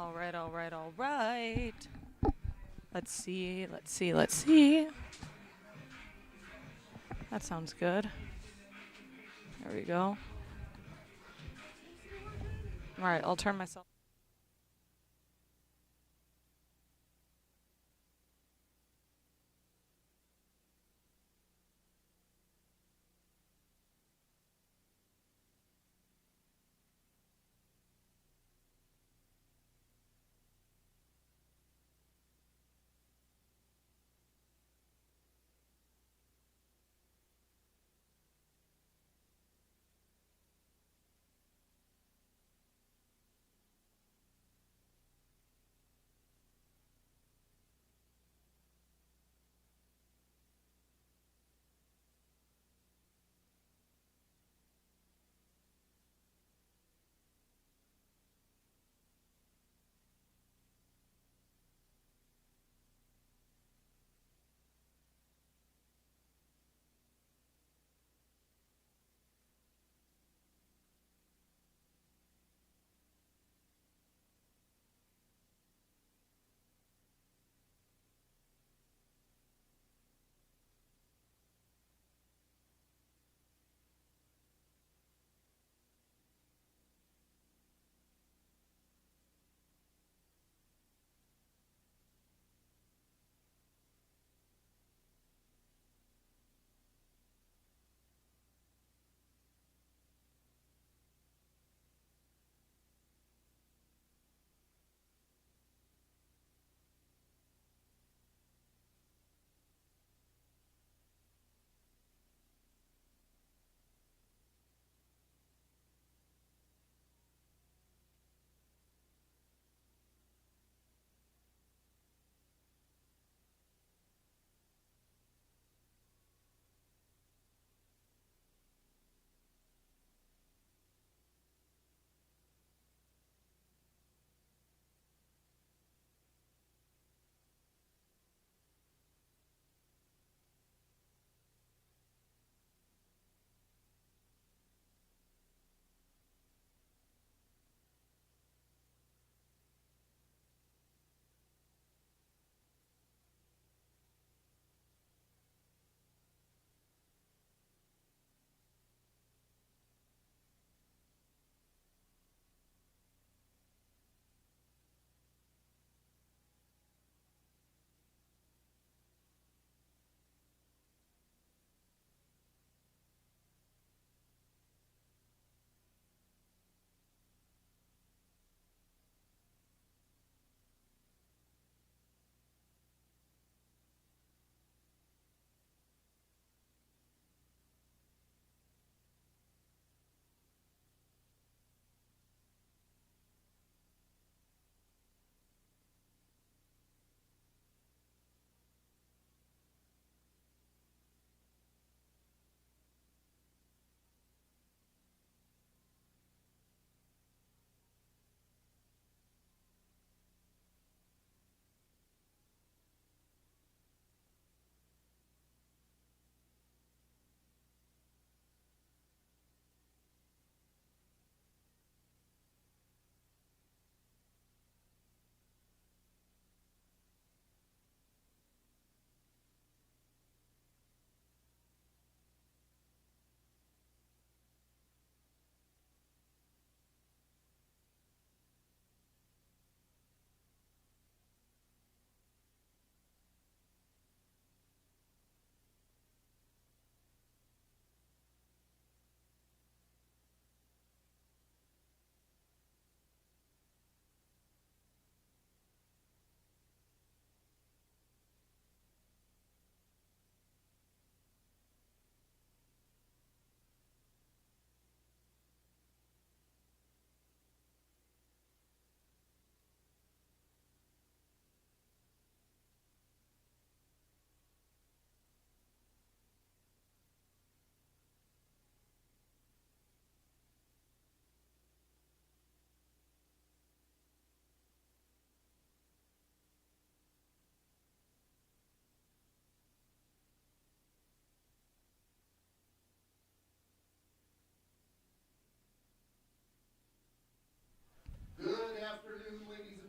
All right, all right, all right. Let's see, let's see, let's see. That sounds good. There we go. All right, I'll turn myself.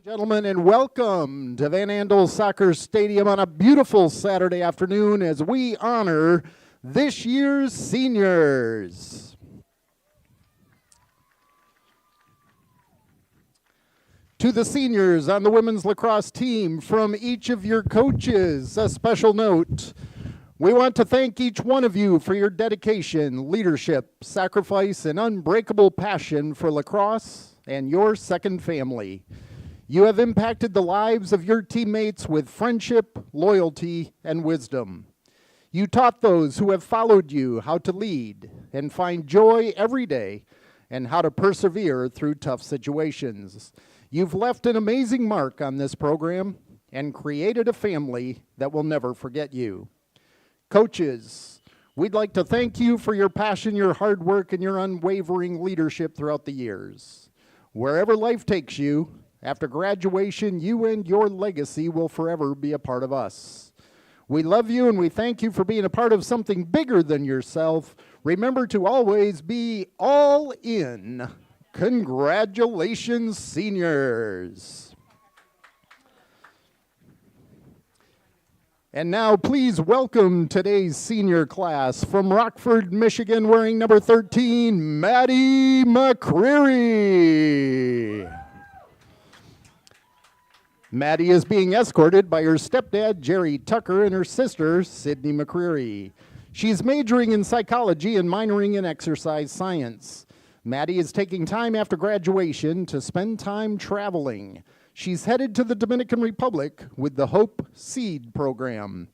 Gentlemen, and welcome to Van Andel Soccer Stadium on a beautiful Saturday afternoon as we honor this year's seniors. To the seniors on the women's lacrosse team, from each of your coaches, a special note. We want to thank each one of you for your dedication, leadership, sacrifice, and unbreakable passion for lacrosse and your second family. You have impacted the lives of your teammates with friendship, loyalty, and wisdom. You taught those who have followed you how to lead and find joy every day and how to persevere through tough situations. You've left an amazing mark on this program and created a family that will never forget you. Coaches, we'd like to thank you for your passion, your hard work, and your unwavering leadership throughout the years. Wherever life takes you, after graduation, you and your legacy will forever be a part of us. We love you and we thank you for being a part of something bigger than yourself. Remember to always be all in. Congratulations, seniors. And now please welcome today's senior class from Rockford, Michigan, wearing number 13, Maddie McCreary. Maddie is being escorted by her stepdad, Jerry Tucker, and her sister, Sydney McCreary. She's majoring in psychology and minoring in exercise science. Maddie is taking time after graduation to spend time traveling. She's headed to the Dominican Republic with the Hope Seed program.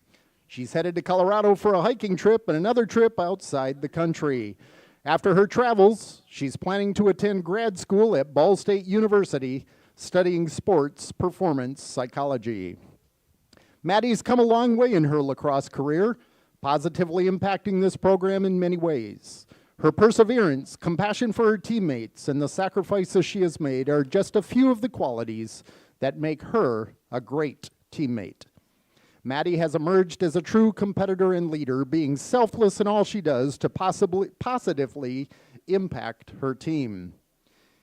She's headed to Colorado for a hiking trip and another trip outside the country. After her travels, she's planning to attend grad school at Ball State University, studying sports performance psychology. Maddie's come a long way in her lacrosse career, positively impacting this program in many ways. Her perseverance, compassion for her teammates, and the sacrifices she has made are just a few of the qualities that make her a great teammate. Maddie has emerged as a true competitor and leader, being selfless in all she does to positively impact her team.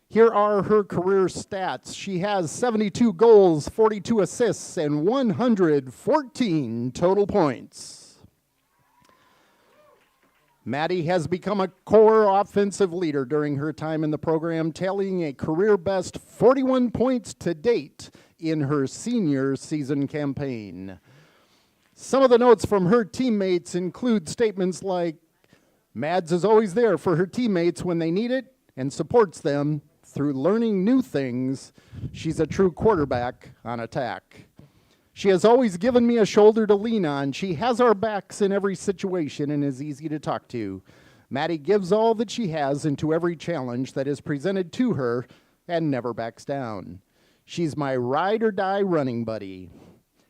Here are her career stats. She has 72 goals, 42 assists, and 114 total points. Maddie has become a core offensive leader during her time in the program, tallying a career-best 41 points to date in her senior season campaign. Some of the notes from her teammates include statements like, Mads is always there for her teammates when they need it and supports them through learning new things. She's a true quarterback on attack. She has always given me a shoulder to lean on. She has our backs in every situation and is easy to talk to. Maddie gives all that she has into every challenge that is presented to her and never backs down. She's my ride or die running buddy.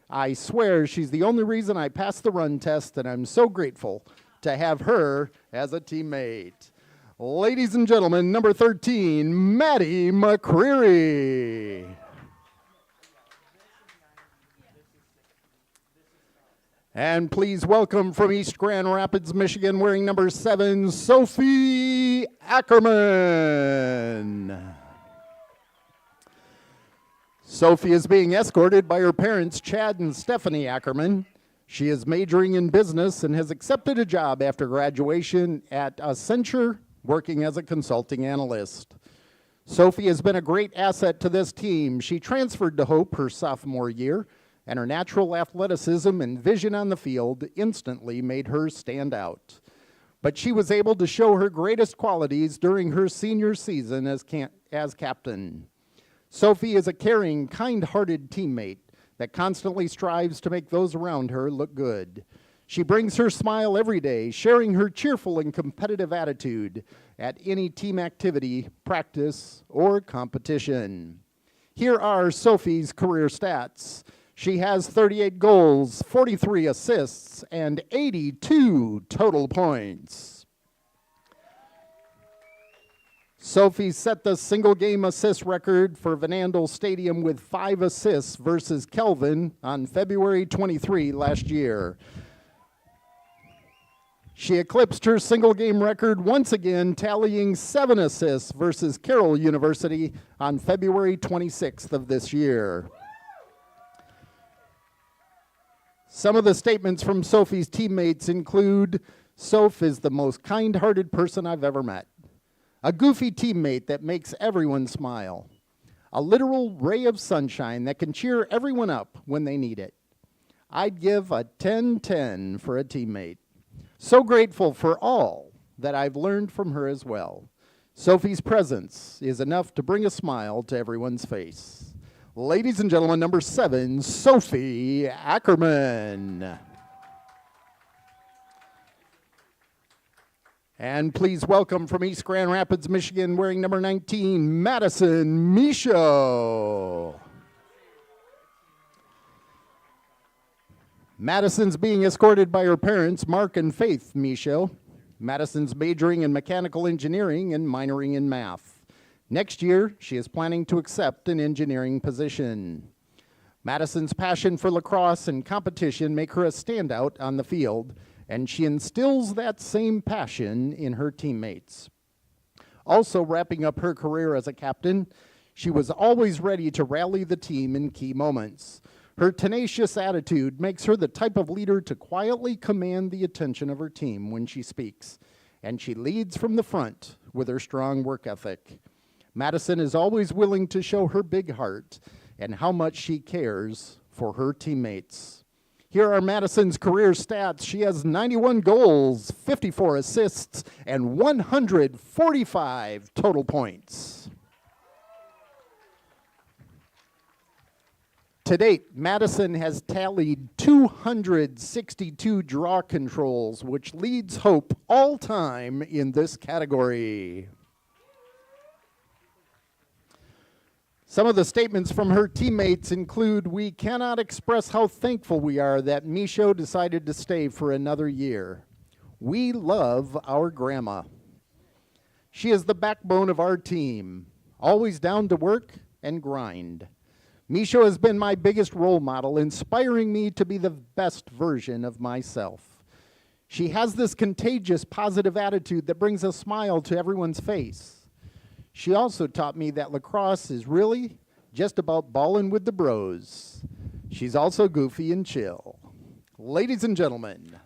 I swear she's the only reason I passed the run test, and I'm so grateful to have her as a teammate. Ladies and gentlemen, number 13, Maddie McCreary. And please welcome from East Grand Rapids, Michigan, wearing number 7, Sophie Ackerman. Sophie is being escorted by her parents, Chad and Stephanie Ackerman. She is majoring in business and has accepted a job after graduation at Accenture, working as a consulting analyst. Sophie has been a great asset to this team. She transferred to Hope her sophomore year, and her natural athleticism and vision on the field instantly made her stand out. But she was able to show her greatest qualities during her senior season as captain. Sophie is a caring, kind-hearted teammate that constantly strives to make those around her look good. She brings her smile every day, sharing her cheerful and competitive attitude at any team activity, practice, or competition. Here are Sophie's career stats. She has 38 goals, 43 assists, and 82 total points. Sophie set the single-game assist record for Van Andel Stadium with 5 assists versus Kelvin on February 23 last year. She eclipsed her single game record once again, tallying 7 assists versus Carroll University on February 26th of this year. Some of the statements from Sophie's teammates include, Soph is the most kind-hearted person I've ever met. A goofy teammate that makes everyone smile. A literal ray of sunshine that can cheer everyone up when they need it. I'd give a 10-10 for a teammate. So grateful for all that I've learned from her as well. Sophie's presence is enough to bring a smile to everyone's face. Ladies and gentlemen, number 7, Sophie Ackerman. And please welcome from East Grand Rapids, Michigan, wearing number 19, Madison Michaud. Madison's being escorted by her parents, Mark and Faith Michaud. Madison's majoring in mechanical engineering and minoring in math. Next year, she is planning to accept an engineering position. Madison's passion for lacrosse and competition make her a standout on the field, and she instills that same passion in her teammates. Also wrapping up her career as a captain, she was always ready to rally the team in key moments. Her tenacious attitude makes her the type of leader to quietly command the attention of her team when she speaks, and she leads from the front with her strong work ethic. Madison is always willing to show her big heart and how much she cares for her teammates. Here are Madison's career stats. She has 91 goals, 54 assists, and 145 total points. To date, Madison has tallied 262 draw controls, which leads Hope all time in this category. Some of the statements from her teammates include, we cannot express how thankful we are that Michaud decided to stay for another year. We love our grandma. She is the backbone of our team, always down to work and grind. Michaud has been my biggest role model, inspiring me to be the best version of myself. She has this contagious positive attitude that brings a smile to everyone's face. She also taught me that lacrosse is really just about balling with the bros. She's also goofy and chill. Ladies and gentlemen,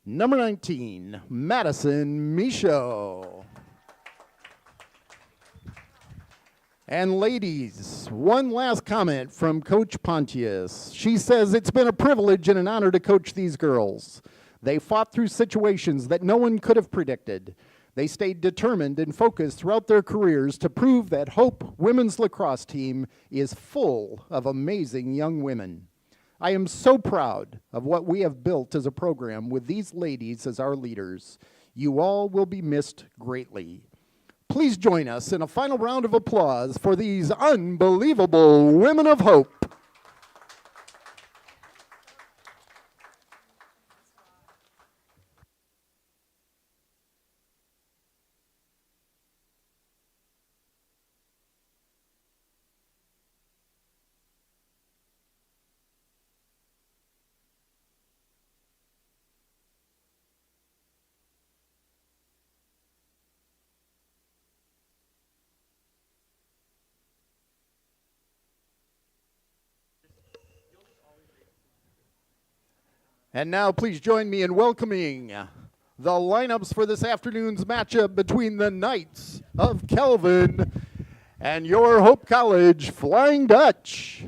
number 19, Madison Michaud. And ladies, one last comment from Coach Pontius. She says, it's been a privilege and an honor to coach these girls. They fought through situations that no one could have predicted. They stayed determined and focused throughout their careers to prove that Hope Women's Lacrosse Team is full of amazing young women. I am so proud of what we have built as a program with these ladies as our leaders. You all will be missed greatly. Please join us in a final round of applause for these unbelievable women of hope. And now please join me in welcoming the lineups for this afternoon's matchup between the Knights of Kelvin and your Hope College Flying Dutch.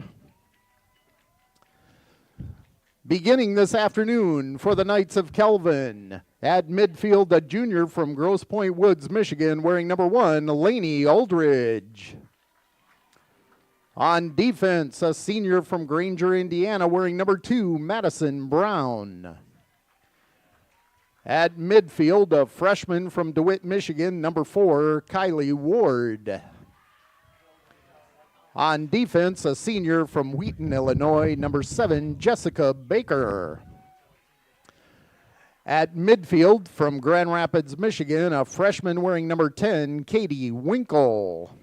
Beginning this afternoon for the Knights of Kelvin, at midfield, a junior from Grosse Pointe Woods, Michigan, wearing number 1, Lainey Aldridge. On defense, a senior from Granger, Indiana, wearing number 2, Madison Brown. At midfield, a freshman from DeWitt, Michigan, number 4, Kylie Ward. On defense, a senior from Wheaton, Illinois, number 7, Jessica Baker. At midfield, from Grand Rapids, Michigan, a freshman wearing number 10, Katie Winkle.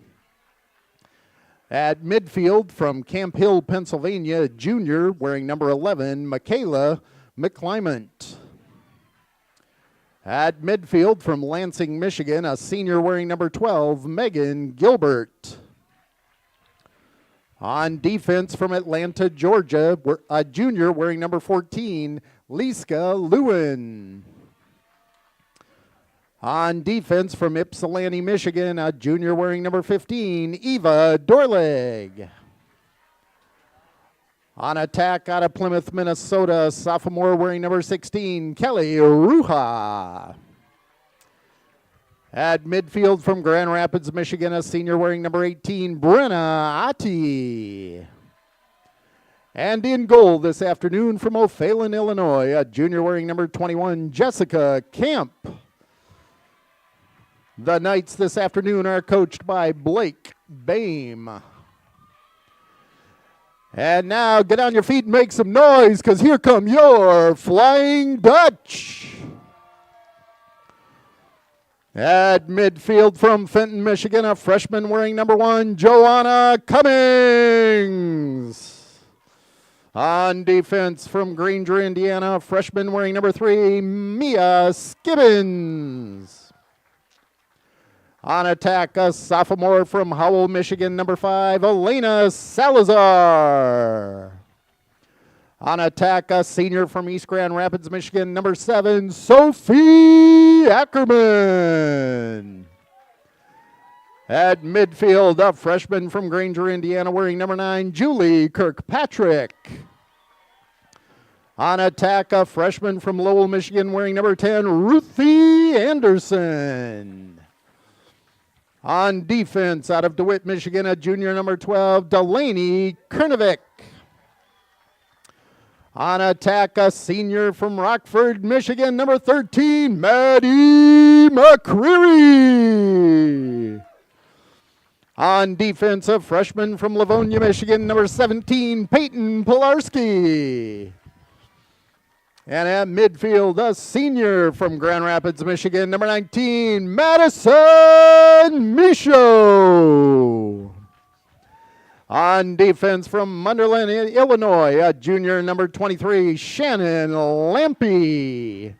At midfield, from Camp Hill, Pennsylvania, a junior wearing number 11, Michaela McClymont. At midfield from Lansing, Michigan, a senior wearing number 12, Megan Gilbert. On defense from Atlanta, Georgia, a junior wearing number 14, Liska Lewin. On defense from Ypsilanti, Michigan, a junior wearing number 15, Eva Dorleg. On attack out of Plymouth, Minnesota, sophomore wearing number 16, Kelly Ruha. At midfield from Grand Rapids, Michigan, a senior wearing number 18, Brenna Ati. And in goal this afternoon from O'Phalin, Illinois, a junior wearing number 21, Jessica Camp. The Knights this afternoon are coached by Blake Bame. And now get on your feet and make some noise, because here come your Flying Dutch. At midfield from Fenton, Michigan, a freshman wearing number 1, Joanna Cummings. On defense from Granger, Indiana, a freshman wearing number 3, Mia Skibbins. On attack, a sophomore from Howell, Michigan, number 5, Elena Salazar. On attack, a senior from East Grand Rapids, Michigan, number 7, Sophie Ackerman. At midfield, a freshman from Granger, Indiana, wearing number 9, Julie Kirkpatrick. On attack, a freshman from Lowell, Michigan, wearing number 10, Ruthie Anderson. On defense, out of DeWitt, Michigan, a junior number 12, Delaney Kernovic. On attack, a senior from Rockford, Michigan, number 13, Maddie McCreary. On defense, a freshman from Livonia, Michigan, number 17, Peyton Pilarski. And at midfield, a senior from Grand Rapids, Michigan, number 19, Madison Michaud. On defense from Munderland, Illinois, a junior number 23, Shannon Lampy.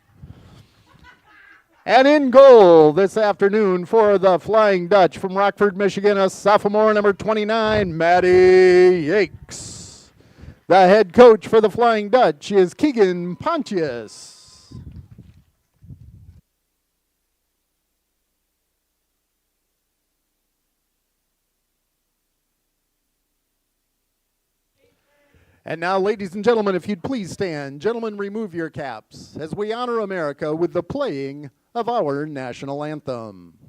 And in goal this afternoon for the Flying Dutch from Rockford, Michigan, a sophomore number 29, Maddie Yakes. The head coach for the Flying Dutch is Keegan Pontius. And now, ladies and gentlemen, if you'd please stand. Gentlemen, remove your caps as we honor America with the playing of our national anthem.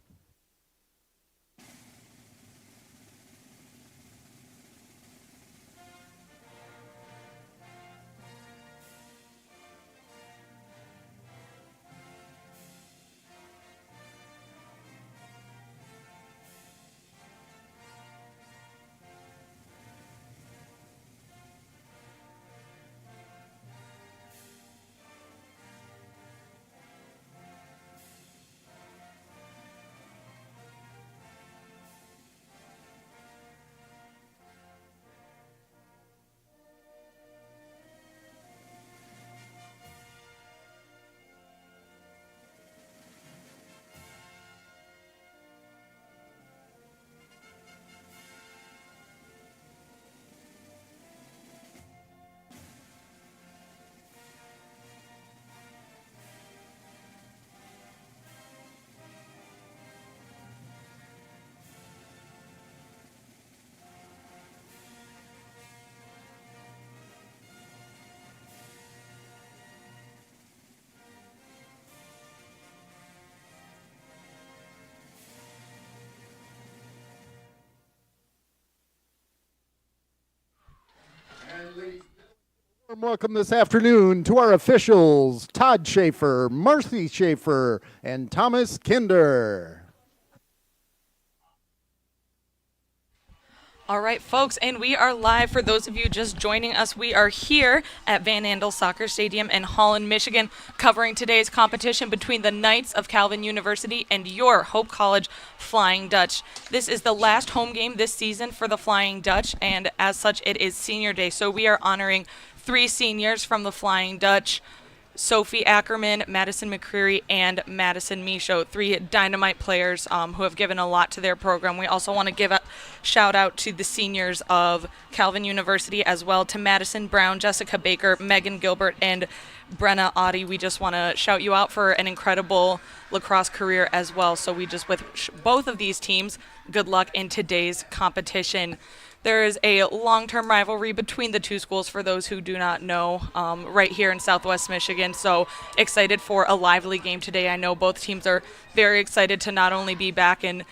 Warm welcome this afternoon to our officials, Todd Schaefer, Marcy Schaefer, and Thomas Kinder. All right, folks, and we are live. For those of you just joining us, we are here at Van Andel Soccer Stadium in Holland, Michigan, covering today's competition between the Knights of Calvin University and your Hope College Flying Dutch. This is the last home game this season for the Flying Dutch, and as such, it is Senior Day. So we are honoring 3 seniors from the Flying Dutch. Sophie Ackerman, Madison McCreary, and Madison Michaud, 3 dynamite players who have given a lot to their program. We also want to give a shout out to the seniors of Calvin University as well, to Madison Brown, Jessica Baker, Megan Gilbert, and Brenna Audie. We just want to shout you out for an incredible lacrosse career as well. So we just wish both of these teams good luck in today's competition. There is a long-term rivalry between the two schools, for those who do not know, right here in Southwest Michigan. So excited for a lively game today. I know both teams are very excited to not only be back and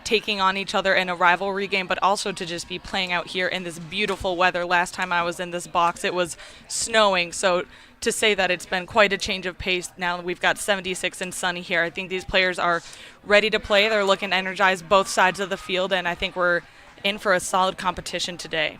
taking on each other in a rivalry game, but also to just be playing out here in this beautiful weather. Last time I was in this box, it was snowing. So to say that it's been quite a change of pace, now we've got 76 and sunny here. I think these players are ready to play. They're looking energized both sides of the field, and I think we're in for a solid competition today.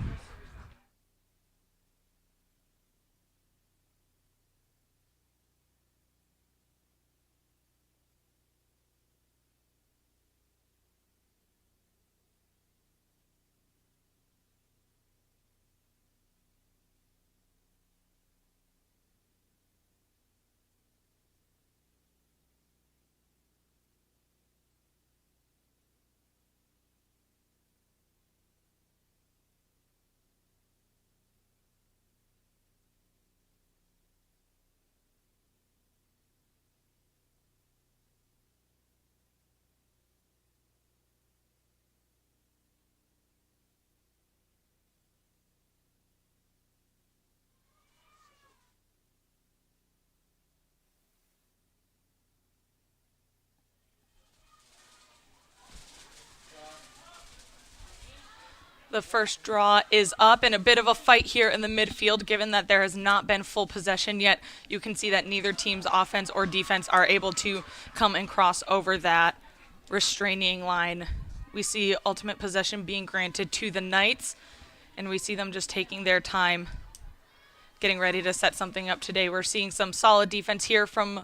The first draw is up, and a bit of a fight here in the midfield, given that there has not been full possession yet. You can see that neither team's offense or defense are able to come and cross over that restraining line. We see ultimate possession being granted to the Knights, and we see them just taking their time, getting ready to set something up today. We're seeing some solid defense here from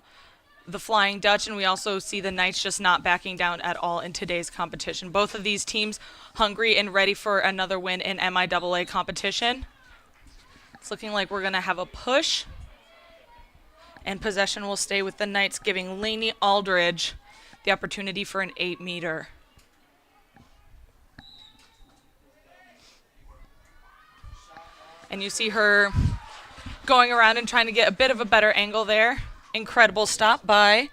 the Flying Dutch, and we also see the Knights just not backing down at all in today's competition. Both of these teams hungry and ready for another win in MIAA competition. It's looking like we're going to have a push, and possession will stay with the Knights, giving Lainey Aldridge the opportunity for an 8-meter. And you see her going around and trying to get a bit of a better angle there. Incredible stop by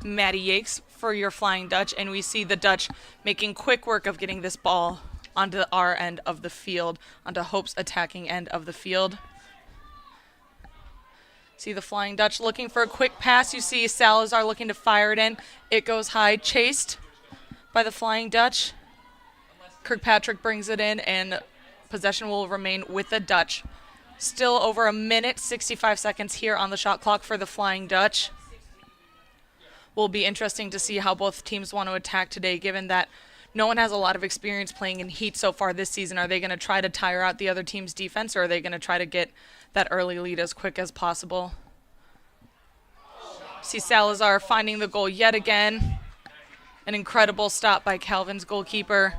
Maddie Yakes for your Flying Dutch, and we see the Dutch making quick work of getting this ball onto our end of the field, onto Hope's attacking end of the field. See the Flying Dutch looking for a quick pass. You see Salazar looking to fire it in. It goes high, chased by the Flying Dutch. Kirkpatrick brings it in, and possession will remain with the Dutch. Still over a minute, 65 seconds here on the shot clock for the Flying Dutch. Will be interesting to see how both teams want to attack today, given that no one has a lot of experience playing in heat so far this season. Are they going to try to tire out the other team's defense, or are they going to try to get that early lead as quick as possible? See Salazar finding the goal yet again. An incredible stop by Calvin's goalkeeper.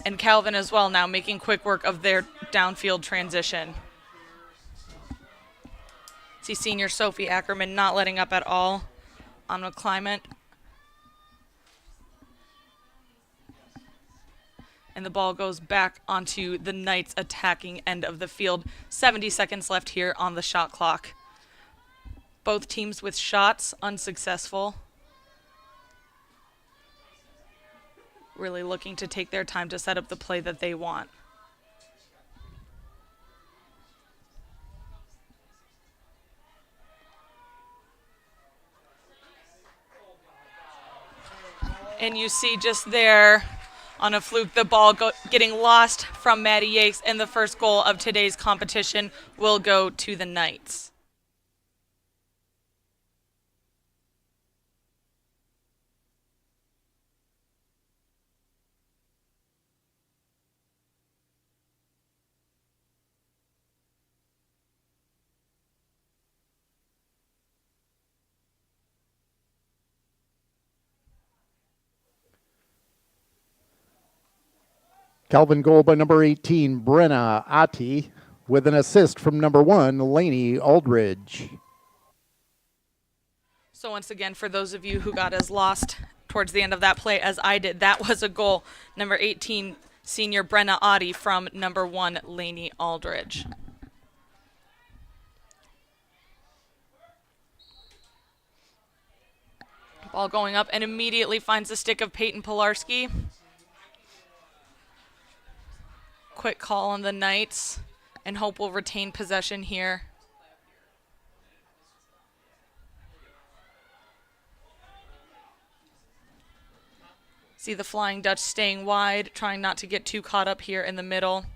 And Calvin as well now making quick work of their downfield transition. See senior Sophie Ackerman not letting up at all on a climate. And the ball goes back onto the Knights' attacking end of the field. 70 seconds left here on the shot clock. Both teams with shots unsuccessful. Really looking to take their time to set up the play that they want. And you see just there on a fluke the ball getting lost from Maddie Yakes, and the first goal of today's competition will go to the Knights. Calvin goal by number 18, Brenna Ati, with an assist from number 1, Lainey Aldridge. So once again, for those of you who got as lost towards the end of that play as I did, that was a goal. Number 18, senior Brenna Audi from number 1, Lainey Aldridge. Ball going up and immediately finds the stick of Peyton Pilarski. Quick call on the Knights, and Hope will retain possession here. See the Flying Dutch staying wide, trying not to get too caught up here in the middle.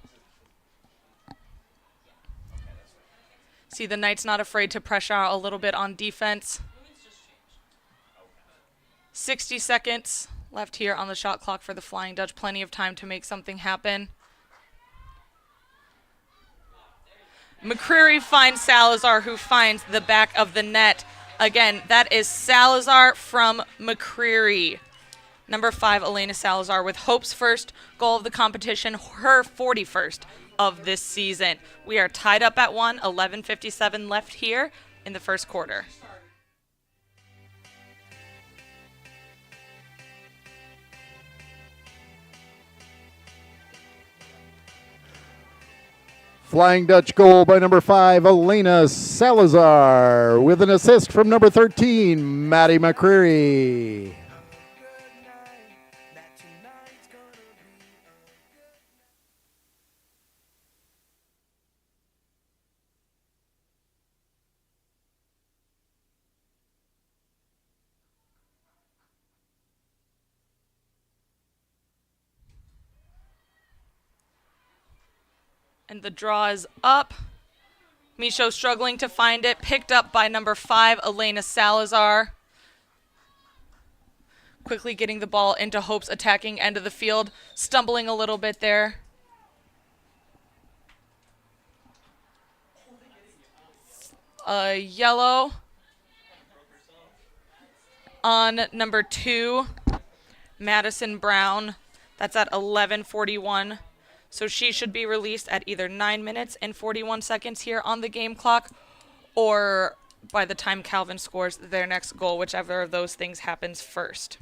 See the Knights not afraid to pressure out a little bit on defense. 60 seconds left here on the shot clock for the Flying Dutch. Plenty of time to make something happen. McCreary finds Salazar, who finds the back of the net. Again, that is Salazar from McCreary. Number 5, Elena Salazar, with Hope's first goal of the competition, her 41st of this season. We are tied up at 1, 11:57 left here in the first quarter. Flying Dutch goal by number 5, Elena Salazar, with an assist from number 13, Maddie McCreary. And the draw is up. Micho struggling to find it. Picked up by number 5, Elena Salazar. Quickly getting the ball into Hope's attacking end of the field. Stumbling a little bit there. Yellow on number 2, Madison Brown. That's at 11:41. So she should be released at either 9 minutes and 41 seconds here on the game clock, or by the time Calvin scores their next goal, whichever of those things happens first.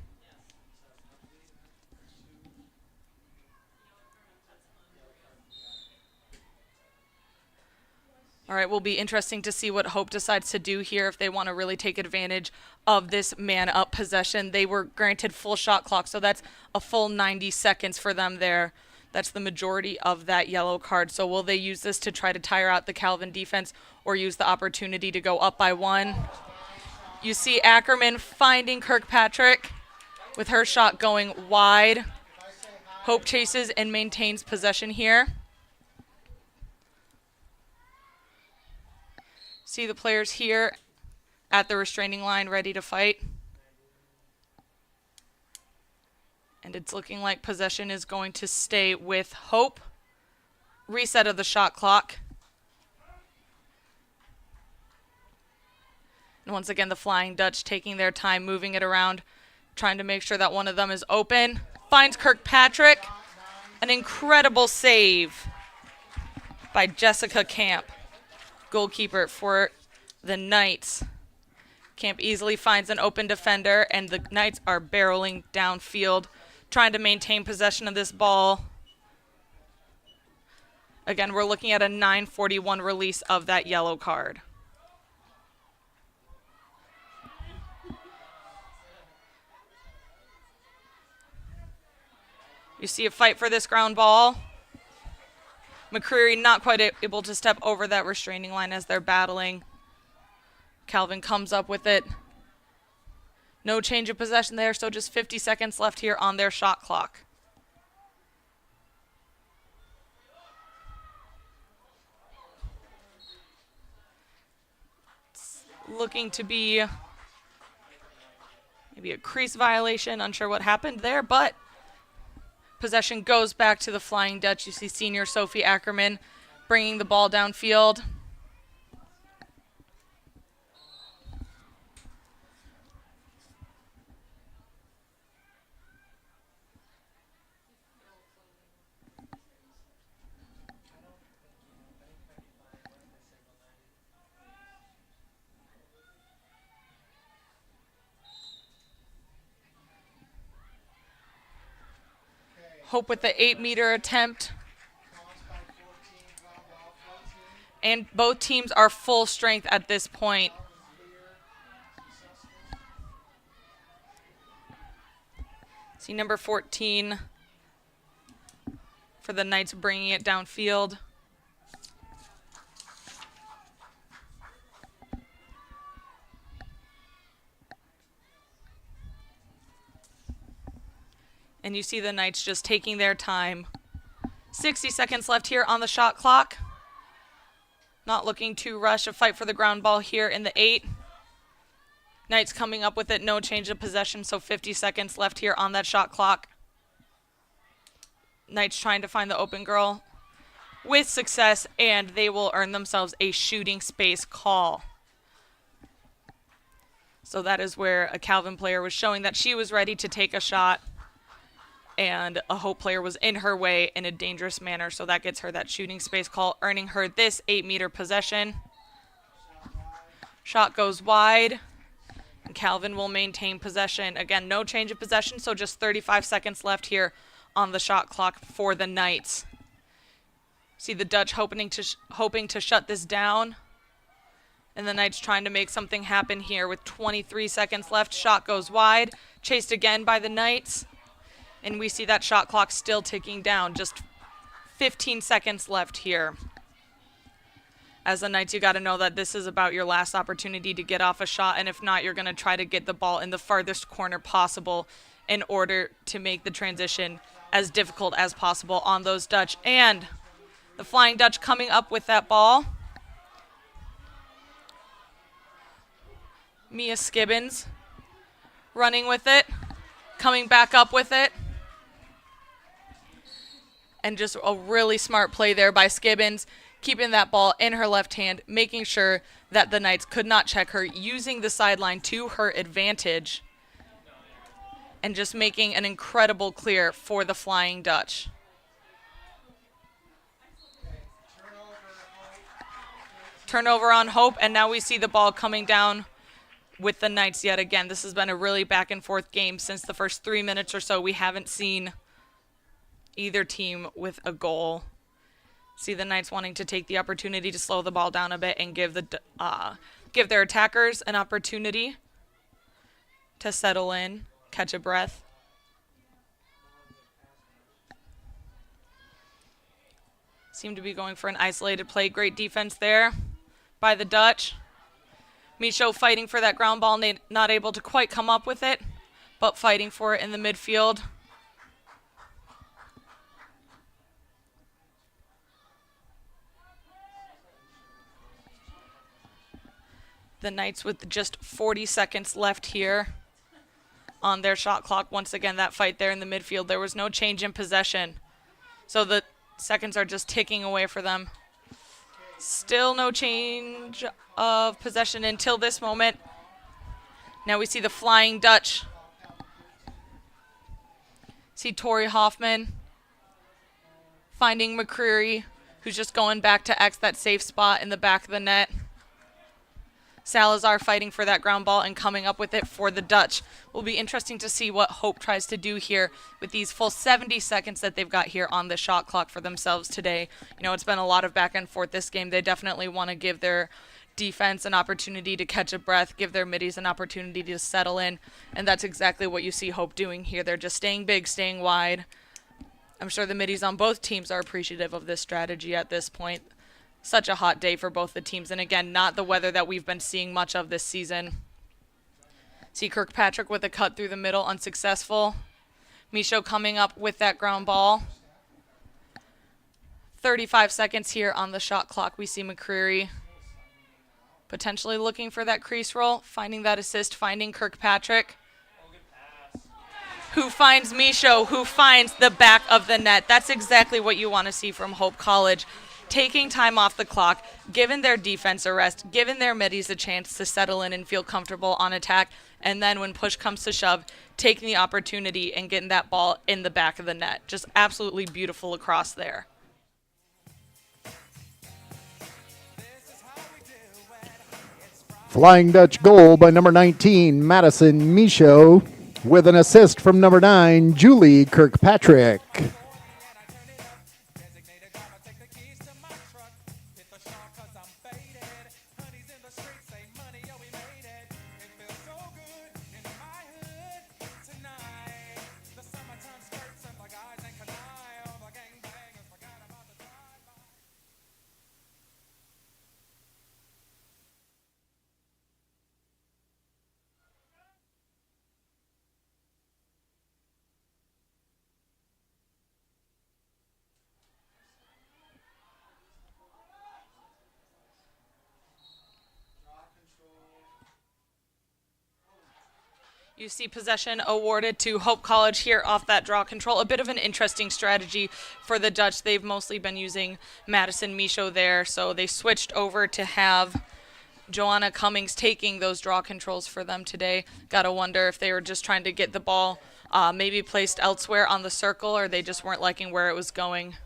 All right, will be interesting to see what Hope decides to do here if they want to really take advantage of this man-up possession. They were granted full shot clock, so that's a full 90 seconds for them there. That's the majority of that yellow card. So will they use this to try to tire out the Calvin defense or use the opportunity to go up by 1? You see Ackerman finding Kirkpatrick with her shot going wide. Hope chases and maintains possession here. See the players here at the restraining line ready to fight. And it's looking like possession is going to stay with Hope. Reset of the shot clock. And once again, the Flying Dutch taking their time, moving it around, trying to make sure that one of them is open. Finds Kirkpatrick. An incredible save by Jessica Camp, goalkeeper for the Knights. Camp easily finds an open defender, and the Knights are barreling downfield, trying to maintain possession of this ball. Again, we're looking at a 9:41 release of that yellow card. You see a fight for this ground ball. McCreary not quite able to step over that restraining line as they're battling. Calvin comes up with it. No change of possession there, so just 50 seconds left here on their shot clock. It's looking to be maybe a crease violation. Unsure what happened there, but possession goes back to the Flying Dutch. You see senior Sophie Ackerman bringing the ball downfield. Hope with the 8-meter attempt. And both teams are full strength at this point. See number 14 for the Knights bringing it downfield. And you see the Knights just taking their time. 60 seconds left here on the shot clock. Not looking to rush a fight for the ground ball here in the 8. Knights coming up with it, no change of possession, so 50 seconds left here on that shot clock. Knights trying to find the open girl with success, and they will earn themselves a shooting space call. So that is where a Calvin player was showing that she was ready to take a shot, and a Hope player was in her way in a dangerous manner, so that gets her that shooting space call, earning her this 8-meter possession. Shot goes wide, and Calvin will maintain possession. Again, no change of possession, so just 35 seconds left here on the shot clock for the Knights. See the Dutch hoping to shut this down, and the Knights trying to make something happen here with 23 seconds left. Shot goes wide, chased again by the Knights. And we see that shot clock still ticking down. Just 15 seconds left here. As the Knights, you got to know that this is about your last opportunity to get off a shot. And if not, you're going to try to get the ball in the farthest corner possible in order to make the transition as difficult as possible on those Dutch. And the Flying Dutch coming up with that ball. Mia Skibbins running with it, coming back up with it. And just a really smart play there by Skibbins, keeping that ball in her left hand, making sure that the Knights could not check her, using the sideline to her advantage, and just making an incredible clear for the Flying Dutch. Turnover on Hope, and now we see the ball coming down with the Knights yet again. This has been a really back and forth game since the first 3 minutes or so. We haven't seen either team with a goal. See the Knights wanting to take the opportunity to slow the ball down a bit and give their attackers an opportunity to settle in, catch a breath. Seem to be going for an isolated play. Great defense there by the Dutch. Michaud fighting for that ground ball, not able to quite come up with it, but fighting for it in the midfield. The Knights with just 40 seconds left here on their shot clock. Once again, that fight there in the midfield. There was no change in possession, so the seconds are just ticking away for them. Still no change of possession until this moment. Now we see the Flying Dutch. See Tori Hoffman finding McCreary, who's just going back to X that safe spot in the back of the net. Salazar fighting for that ground ball and coming up with it for the Dutch. Will be interesting to see what Hope tries to do here with these full 70 seconds that they've got here on the shot clock for themselves today. You know, it's been a lot of back and forth this game. They definitely want to give their defense an opportunity to catch a breath, give their middies an opportunity to settle in, and that's exactly what you see Hope doing here. They're just staying big, staying wide. I'm sure the middies on both teams are appreciative of this strategy at this point. Such a hot day for both the teams, and again, not the weather that we've been seeing much of this season. See Kirkpatrick with a cut through the middle, unsuccessful. Michaud coming up with that ground ball. 35 seconds here on the shot clock. We see McCreary potentially looking for that crease roll, finding that assist, finding Kirkpatrick, who finds Michaud, who finds the back of the net. That's exactly what you want to see from Hope College. Taking time off the clock, giving their defense a rest, giving their middies a chance to settle in and feel comfortable on attack, and then when push comes to shove, taking the opportunity and getting that ball in the back of the net. Just absolutely beautiful across there. Flying Dutch goal by number 19, Madison Michaud. with an assist from number 9, Julie Kirkpatrick. You see possession awarded to Hope College here off that draw control. A bit of an interesting strategy for the Dutch. They've mostly been using Madison Michaud there, so they switched over to have Joanna Cummings taking those draw controls for them today. Gotta wonder if they were just trying to get the ball maybe placed elsewhere on the circle, or they just weren't liking where it was going.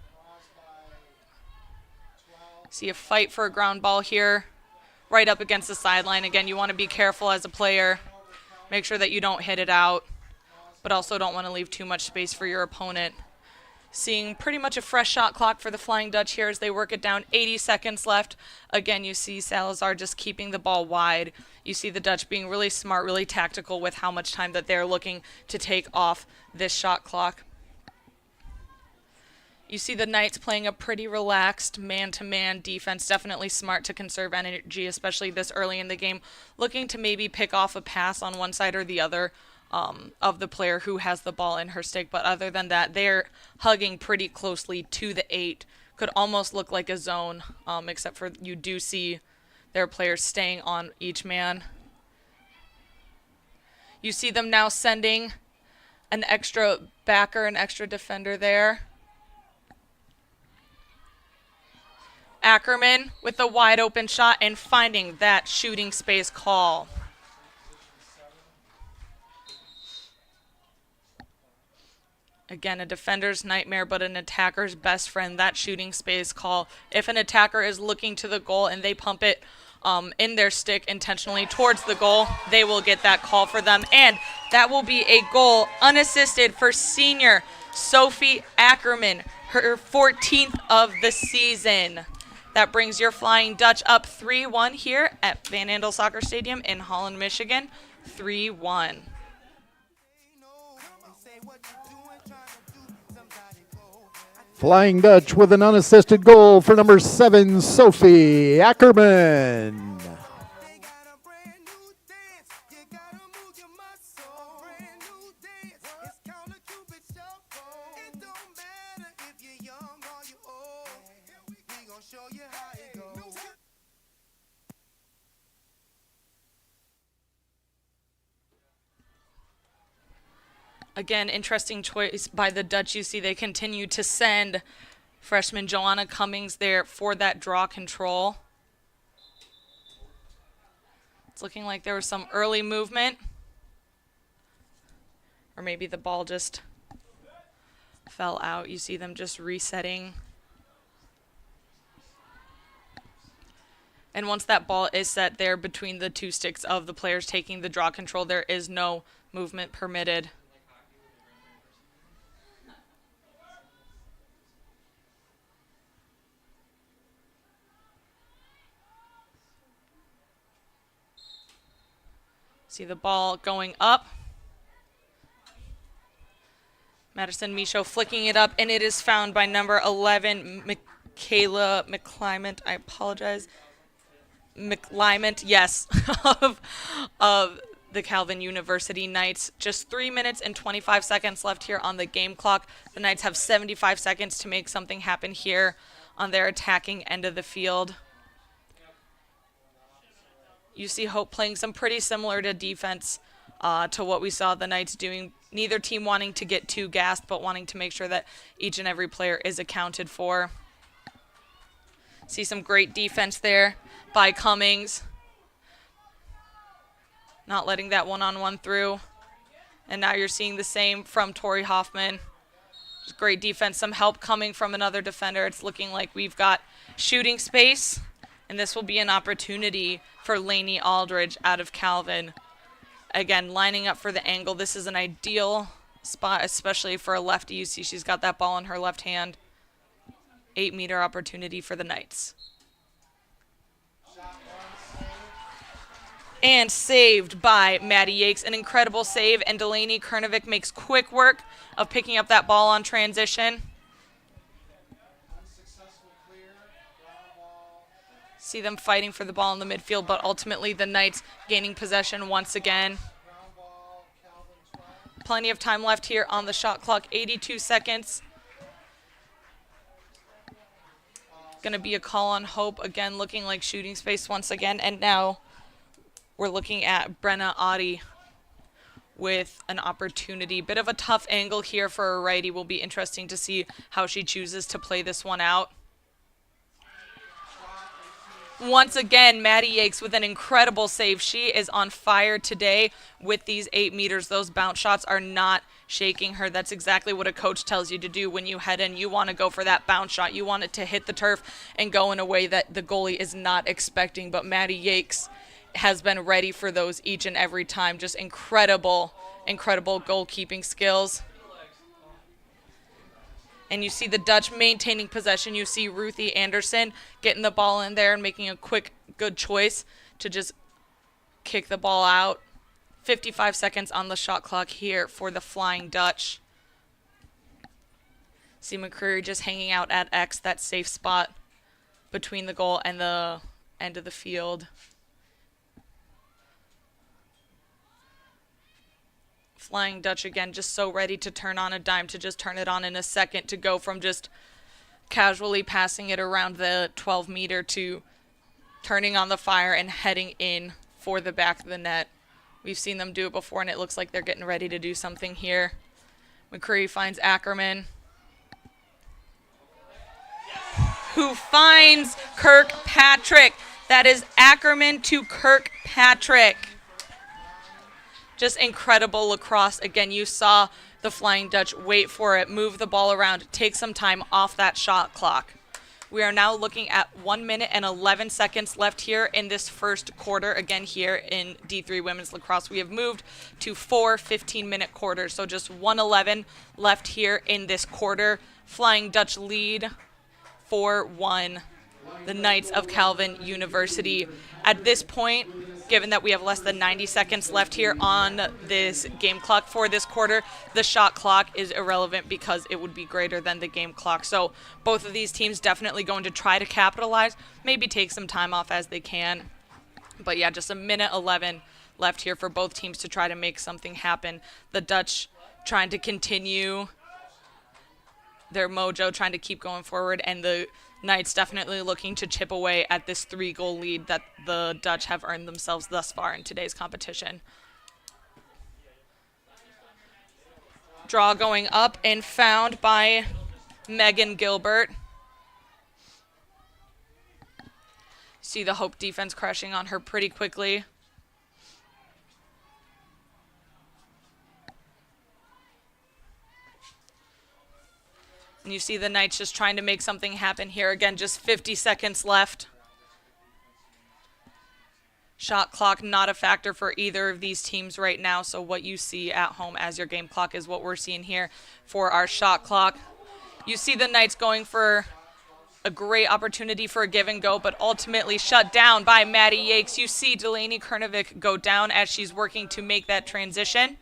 See a fight for a ground ball here, right up against the sideline. Again, you want to be careful as a player. Make sure that you don't hit it out, but also don't want to leave too much space for your opponent. Seeing pretty much a fresh shot clock for the Flying Dutch here as they work it down. 80 seconds left. Again, you see Salazar just keeping the ball wide. You see the Dutch being really smart, really tactical with how much time that they're looking to take off this shot clock. You see the Knights playing a pretty relaxed man-to-man defense. Definitely smart to conserve energy, especially this early in the game. Looking to maybe pick off a pass on one side or the other of the player who has the ball in her stick. But other than that, they're hugging pretty closely to the 8. Could almost look like a zone, except for you do see their players staying on each man. You see them now sending an extra backer, an extra defender there. Ackerman with the wide open shot and finding that shooting space call. Again, a defender's nightmare, but an attacker's best friend, that shooting space call. If an attacker is looking to the goal and they pump it in their stick intentionally towards the goal, they will get that call for them. And that will be a goal unassisted for senior Sophie Ackerman, her 14th of the season. That brings your Flying Dutch up 3-1 here at Van Andel Soccer Stadium in Holland, Michigan. 3-1. Flying Dutch with an unassisted goal for number 7, Sophie Ackerman. Again, interesting choice by the Dutch. You see they continue to send freshman Joanna Cummings there for that draw control. It's looking like there was some early movement. Or maybe the ball just fell out. You see them just resetting. And once that ball is set there between the two sticks of the players taking the draw control, there is no movement permitted. See the ball going up. Madison Michaud flicking it up, and it is found by number 11, Michaela McClyment. I apologize. McClyment, yes, of the Calvin University Knights. Just 3 minutes and 25 seconds left here on the game clock. The Knights have 75 seconds to make something happen here on their attacking end of the field. You see Hope playing some pretty similar to defense to what we saw the Knights doing. Neither team wanting to get too gassed, but wanting to make sure that each and every player is accounted for. See some great defense there by Cummings. Not letting that one-on-one through. And now you're seeing the same from Tori Hoffman. Just great defense, some help coming from another defender. It's looking like we've got shooting space. And this will be an opportunity for Lainey Aldridge out of Calvin. Again, lining up for the angle. This is an ideal spot, especially for a lefty. You see she's got that ball in her left hand. 8-meter opportunity for the Knights. And saved by Maddie Yakes. An incredible save, and Delaney Kernovic makes quick work of picking up that ball on transition. See them fighting for the ball in the midfield, but ultimately the Knights gaining possession once again. Plenty of time left here on the shot clock, 82 seconds. Going to be a call on Hope, again looking like shooting space once again, and now we're looking at Brenna Audi with an opportunity. Bit of a tough angle here for a righty. Will be interesting to see how she chooses to play this one out. Once again, Maddie Yakes with an incredible save. She is on fire today with these 8 meters. Those bounce shots are not shaking her. That's exactly what a coach tells you to do when you head in. You want to go for that bounce shot. You want it to hit the turf and go in a way that the goalie is not expecting. But Maddie Yakes has been ready for those each and every time. Just incredible, incredible goalkeeping skills. And you see the Dutch maintaining possession. You see Ruthie Anderson getting the ball in there and making a quick, good choice to just kick the ball out. 55 seconds on the shot clock here for the Flying Dutch. See McCreary just hanging out at X, that safe spot between the goal and the end of the field. Flying Dutch again, just so ready to turn on a dime, to just turn it on in a second, to go from just casually passing it around the 12 meter to turning on the fire and heading in for the back of the net. We've seen them do it before, and it looks like they're getting ready to do something here. McCreary finds Ackerman, who finds Kirkpatrick. That is Ackerman to Kirkpatrick. Just incredible lacrosse. Again, you saw the Flying Dutch wait for it, move the ball around, take some time off that shot clock. We are now looking at 1 minute and 11 seconds left here in this first quarter. Again, here in D3 Women's Lacrosse, we have moved to 4 15-minute quarters. So just 1:11 left here in this quarter. Flying Dutch lead 4-1. The Knights of Calvin University. At this point, given that we have less than 90 seconds left here on this game clock for this quarter, the shot clock is irrelevant because it would be greater than the game clock. So both of these teams definitely going to try to capitalize, maybe take some time off as they can. But yeah, just 1:11 left here for both teams to try to make something happen. The Dutch trying to continue their mojo, trying to keep going forward, and the Knights definitely looking to chip away at this 3-goal lead that the Dutch have earned themselves thus far in today's competition. Draw going up and found by Megan Gilbert. See the Hope defense crashing on her pretty quickly. And you see the Knights just trying to make something happen here. Again, just 50 seconds left. Shot clock not a factor for either of these teams right now. So what you see at home as your game clock is what we're seeing here for our shot clock. You see the Knights going for a great opportunity for a give and go, but ultimately shut down by Maddie Yakes. You see Delaney Kernovic go down as she's working to make that transition.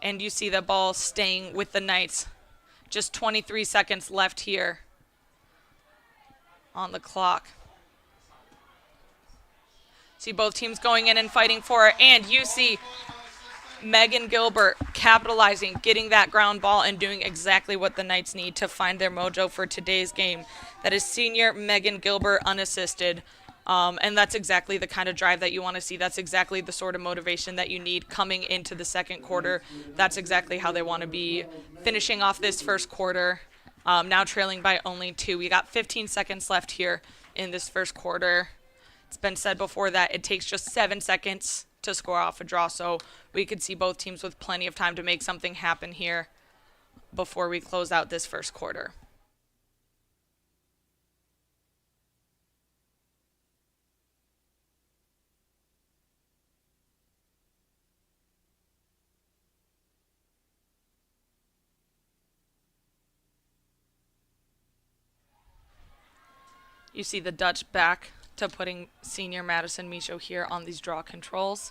And you see the ball staying with the Knights. Just 23 seconds left here on the clock. See both teams going in and fighting for it. And you see Megan Gilbert capitalizing, getting that ground ball, and doing exactly what the Knights need to find their mojo for today's game. That is senior Megan Gilbert unassisted. And that's exactly the kind of drive that you want to see. That's exactly the sort of motivation that you need coming into the second quarter. That's exactly how they want to be finishing off this first quarter. Now trailing by only 2. We got 15 seconds left here in this first quarter. It's been said before that it takes just 7 seconds to score off a draw, so we could see both teams with plenty of time to make something happen here before we close out this first quarter. You see the Dutch back to putting senior Madison Michaud here on these draw controls.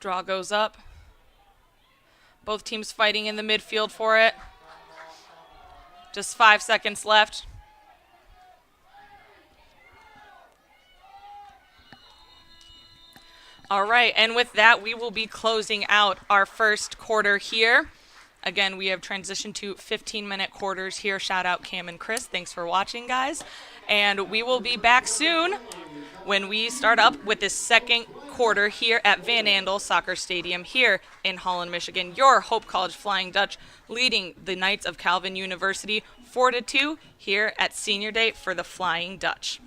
Draw goes up. Both teams fighting in the midfield for it. Just 5 seconds left. All right, and with that, we will be closing out our first quarter here. Again, we have transitioned to 15-minute quarters here. Shout out Cam and Chris. Thanks for watching, guys. And we will be back soon when we start up with this second quarter here at Van Andel Soccer Stadium here in Holland, Michigan. Your Hope College Flying Dutch leading the Knights of Calvin University 4-2 here at Senior Day for the Flying Dutch.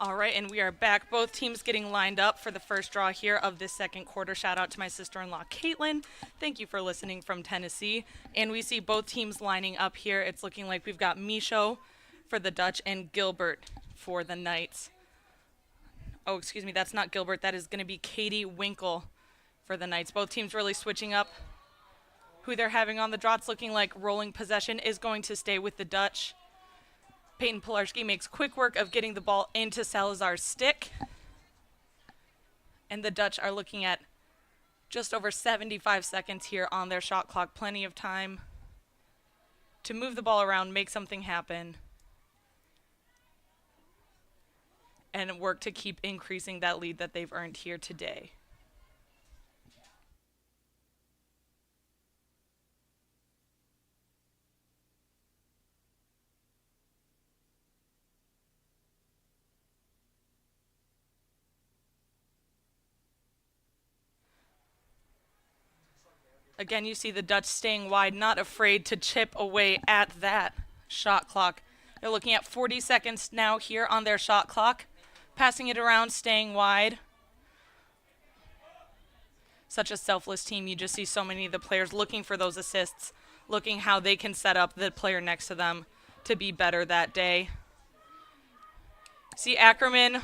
All right, and we are back. Both teams getting lined up for the first draw here of this second quarter. Shout out to my sister-in-law, Caitlin. Thank you for listening from Tennessee. And we see both teams lining up here. It's looking like we've got Michaud for the Dutch and Gilbert for the Knights. Oh, excuse me, that's not Gilbert. That is going to be Katie Winkle for the Knights. Both teams really switching up who they're having on the draw. It's looking like rolling possession is going to stay with the Dutch. Peyton Pilarski makes quick work of getting the ball into Salazar's stick. And the Dutch are looking at just over 75 seconds here on their shot clock. Plenty of time to move the ball around, make something happen, and work to keep increasing that lead that they've earned here today. Again, you see the Dutch staying wide, not afraid to chip away at that shot clock. They're looking at 40 seconds now here on their shot clock. Passing it around, staying wide. Such a selfless team. You just see so many of the players looking for those assists, looking how they can set up the player next to them to be better that day. See Ackerman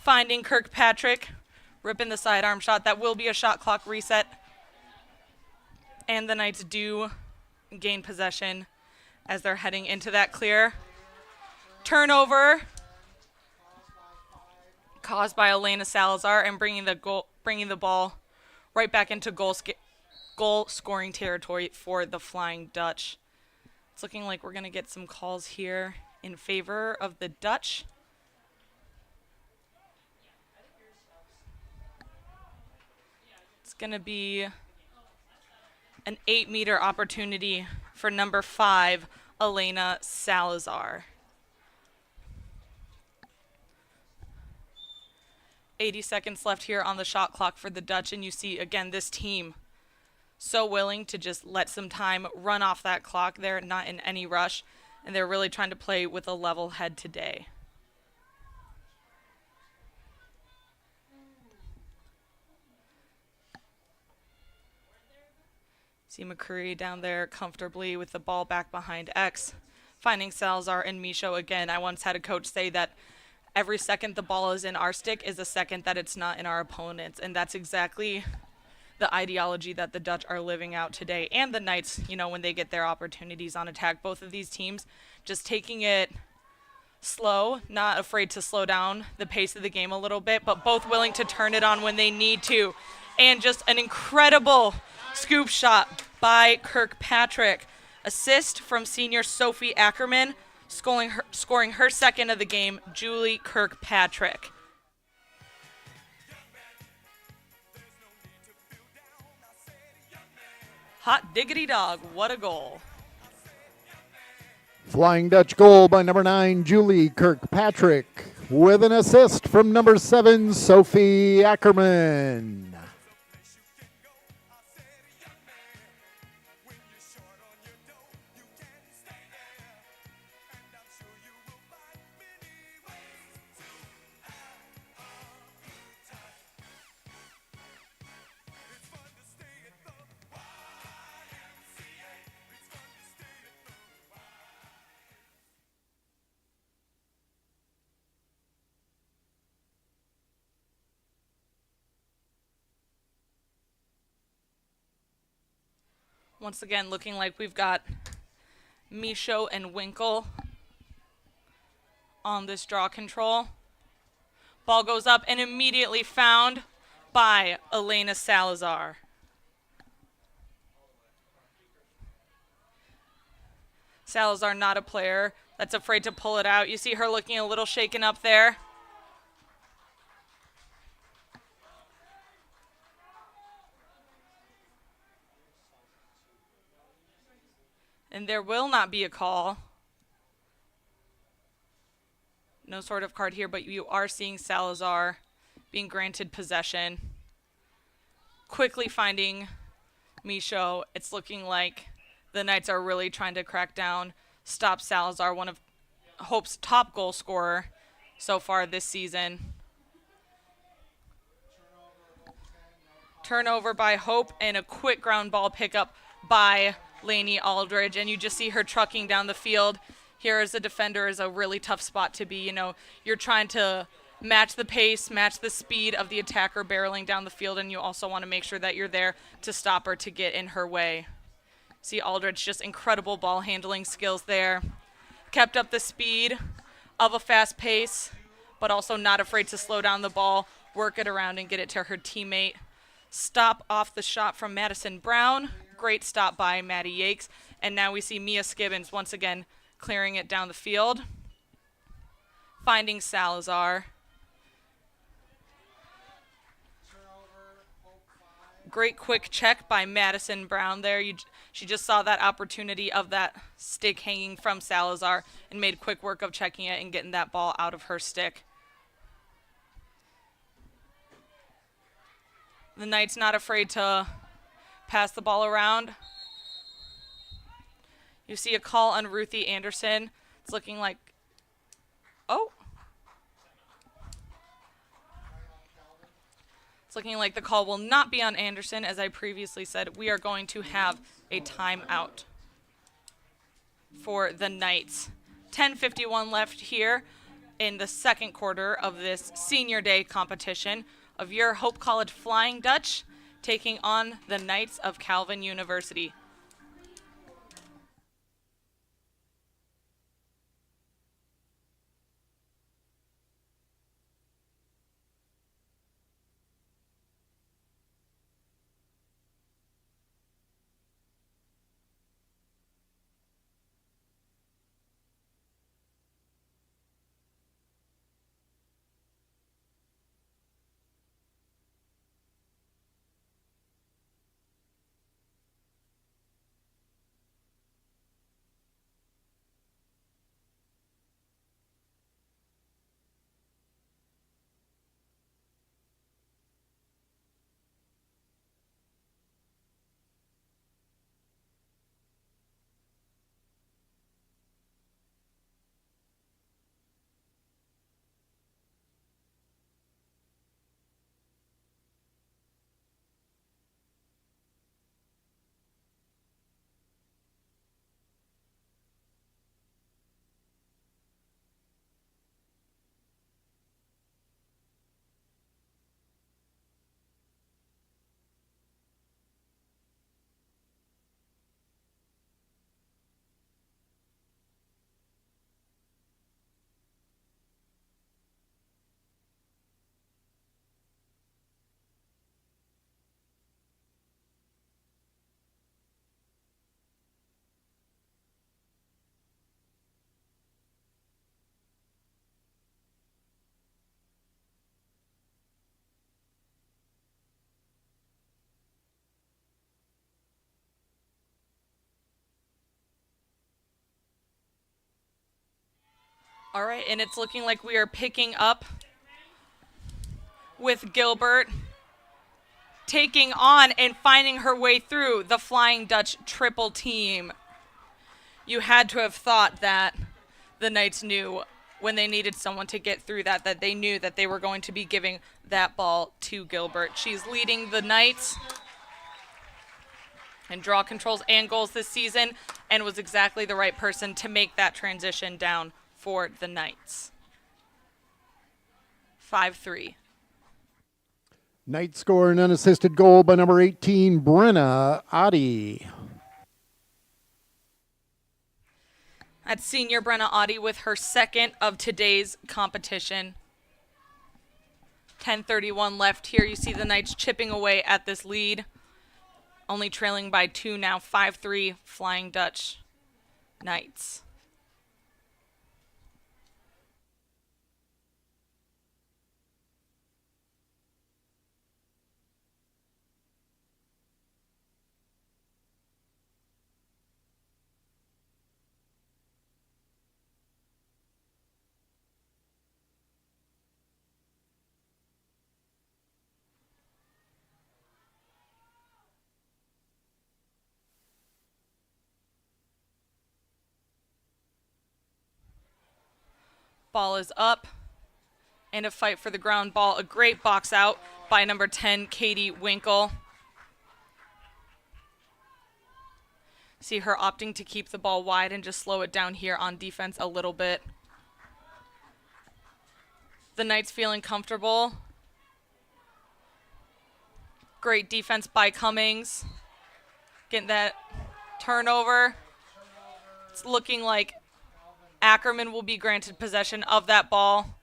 finding Kirkpatrick, ripping the sidearm shot. That will be a shot clock reset. And the Knights do gain possession as they're heading into that clear. Turnover caused by Elena Salazar and bringing the ball right back into goal scoring territory for the Flying Dutch. It's looking like we're going to get some calls here in favor of the Dutch. It's going to be an 8-meter opportunity for number 5, Elena Salazar. 80 seconds left here on the shot clock for the Dutch, and you see, again, this team so willing to just let some time run off that clock. They're not in any rush, and they're really trying to play with a level head today. See McCreary down there comfortably with the ball back behind X, finding Salazar and Michaud again. I once had a coach say that every second the ball is in our stick is a second that it's not in our opponent's, and that's exactly the ideology that the Dutch are living out today. And the Knights, you know, when they get their opportunities on attack, both of these teams just taking it slow, not afraid to slow down the pace of the game a little bit, but both willing to turn it on when they need to. And just an incredible scoop shot by Kirkpatrick. Assist from senior Sophie Ackerman, scoring her second of the game, Julie Kirkpatrick. Hot diggity dog, what a goal. Flying Dutch goal by number 9, Julie Kirkpatrick, with an assist from number 7, Sophie Ackerman. Once again, looking like we've got Michaud and Winkle on this draw control. Ball goes up and immediately found by Elena Salazar. Salazar not a player that's afraid to pull it out. You see her looking a little shaken up there. And there will not be a call. No sort of card here, but you are seeing Salazar being granted possession. Quickly finding Michaud. It's looking like the Knights are really trying to crack down, stop Salazar, one of Hope's top goal scorer so far this season. Turnover by Hope and a quick ground ball pickup by Lainey Aldridge, and you just see her trucking down the field. Here as a defender is a really tough spot to be. You know, you're trying to match the pace, match the speed of the attacker barreling down the field, and you also want to make sure that you're there to stop her, to get in her way. See Aldridge, just incredible ball handling skills there. Kept up the speed of a fast pace, but also not afraid to slow down the ball, work it around, and get it to her teammate. Stop off the shot from Madison Brown. Great stop by Maddie Yakes. And now we see Mia Skibbins once again clearing it down the field. Finding Salazar. Great quick check by Madison Brown there. She just saw that opportunity of that stick hanging from Salazar and made quick work of checking it and getting that ball out of her stick. The Knights not afraid to Pass the ball around. You see a call on Ruthie Anderson. It's looking like, oh. It's looking like the call will not be on Anderson. As I previously said, we are going to have a timeout for the Knights. 10:51 left here in the second quarter of this senior day competition of your Hope College Flying Dutch taking on the Knights of Calvin University. All right, and it's looking like we are picking up with Gilbert taking on and finding her way through the Flying Dutch triple team. You had to have thought that the Knights knew when they needed someone to get through that they knew that they were going to be giving that ball to Gilbert. She's leading the Knights in draw controls and goals this season and was exactly the right person to make that transition down for the Knights. 5-3. Knights score an unassisted goal by number 18, Brenna Adi. That's senior Brenna Adi with her second of today's competition. 10:31 left here. You see the Knights chipping away at this lead. Only trailing by 2 now, 5-3 Flying Dutch Knights. Ball is up, and a fight for the ground ball. A great box out by number 10, Katie Winkle. See her opting to keep the ball wide and just slow it down here on defense a little bit. The Knights feeling comfortable. Great defense by Cummings. Getting that turnover. It's looking like Ackerman will be granted possession of that ball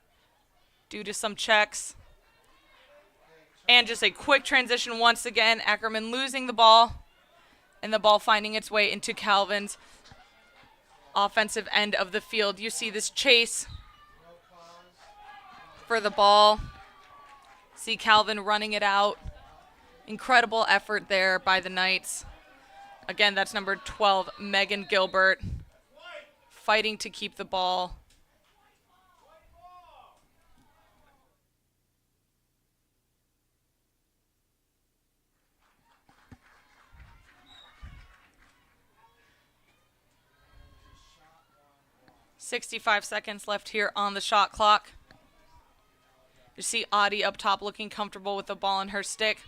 due to some checks. And just a quick transition once again. Ackerman losing the ball and the ball finding its way into Calvin's offensive end of the field. You see this chase for the ball. See Calvin running it out. Incredible effort there by the Knights. Again, that's number 12, Megan Gilbert, fighting to keep the ball. 65 seconds left here on the shot clock. You see Audie up top looking comfortable with the ball in her stick.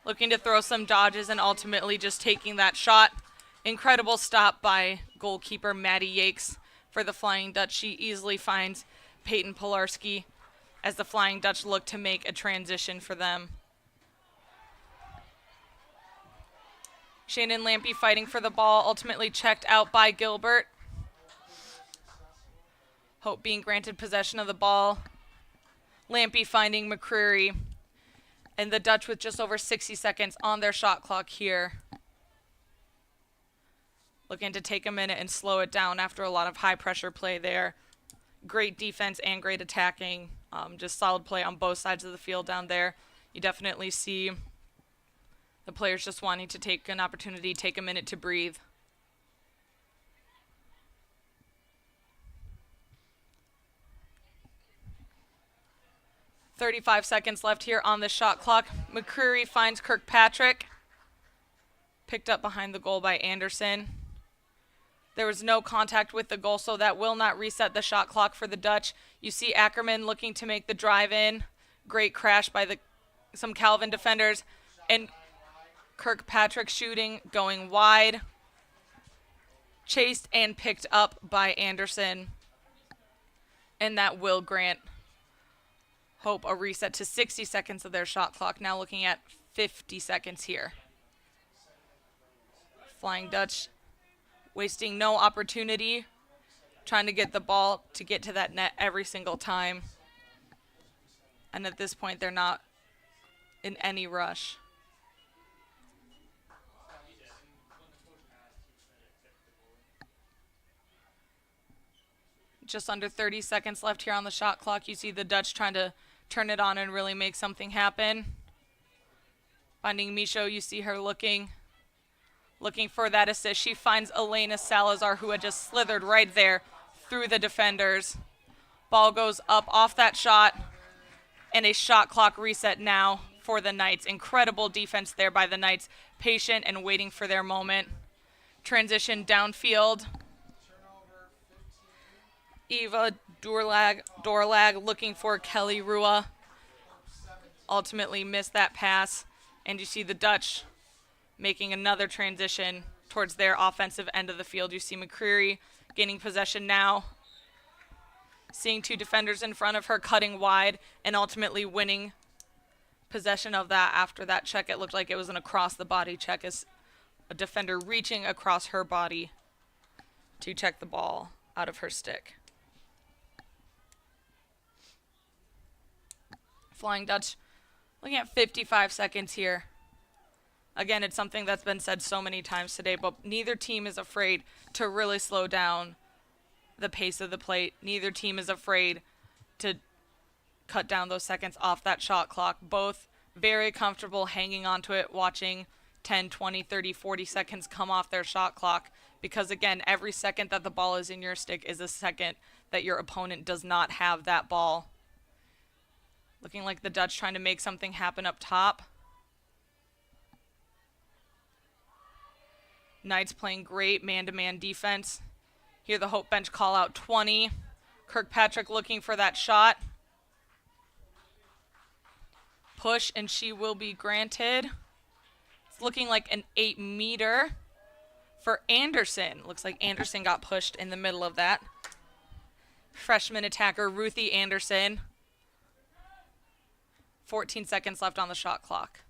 Looking to throw some dodges and ultimately just taking that shot. Incredible stop by goalkeeper Maddie Yakes for the Flying Dutch. She easily finds Peyton Pilarski as the Flying Dutch look to make a transition for them. Shannon Lampy fighting for the ball, ultimately checked out by Gilbert. Hope being granted possession of the ball. Lampy finding McCreary. And the Dutch with just over 60 seconds on their shot clock here. Looking to take a minute and slow it down after a lot of high pressure play there. Great defense and great attacking. Just solid play on both sides of the field down there. You definitely see the players just wanting to take an opportunity, take a minute to breathe. "35 seconds left here on the shot clock. McCreary finds Kirkpatrick. Picked up behind the goal by Anderson. There was no contact with the goal, so that will not reset the shot clock for the Dutch. You see Ackerman looking to make the drive in. Great crash by some Calvin defenders. And Kirkpatrick shooting, going wide. Chased and picked up by Anderson. And that will grant Hope a reset to 60 seconds of their shot clock. Now looking at 50 seconds here. Flying Dutch wasting no opportunity, trying to get the ball to get to that net every single time. And at this point, they're not in any rush. Just under 30 seconds left here on the shot clock. You see the Dutch trying to turn it on and really make something happen. Finding Micho, you see her looking for that assist. She finds Elena Salazar, who had just slithered right there through the defenders. Ball goes up off that shot, and a shot clock reset now for the Knights. Incredible defense there by the Knights, patient and waiting for their moment. Transition downfield. Eva Dorlag looking for Kelly Rua. Ultimately missed that pass. And you see the Dutch making another transition towards their offensive end of the field. You see McCreary gaining possession now. Seeing two defenders in front of her cutting wide and ultimately winning possession of that. After that check, it looked like it was an across-the-body check as a defender reaching across her body to check the ball out of her stick. Flying Dutch looking at 55 seconds here. Again, it's something that's been said so many times today, but neither team is afraid to really slow down the pace of the play. Neither team is afraid to cut down those seconds off that shot clock. Both very comfortable hanging on to it, watching 10, 20, 30, 40 seconds come off their shot clock. Because, again, every second that the ball is in your stick is a second that your opponent does not have that ball. Looking like the Dutch trying to make something happen up top. Knights playing great man-to-man defense. Here the Hope bench call out 20. Kirkpatrick looking for that shot. Push, and she will be granted. It's looking like an 8-meter for Anderson. Looks like Anderson got pushed in the middle of that. Freshman attacker Ruthie Anderson. 14 seconds left on the shot clock.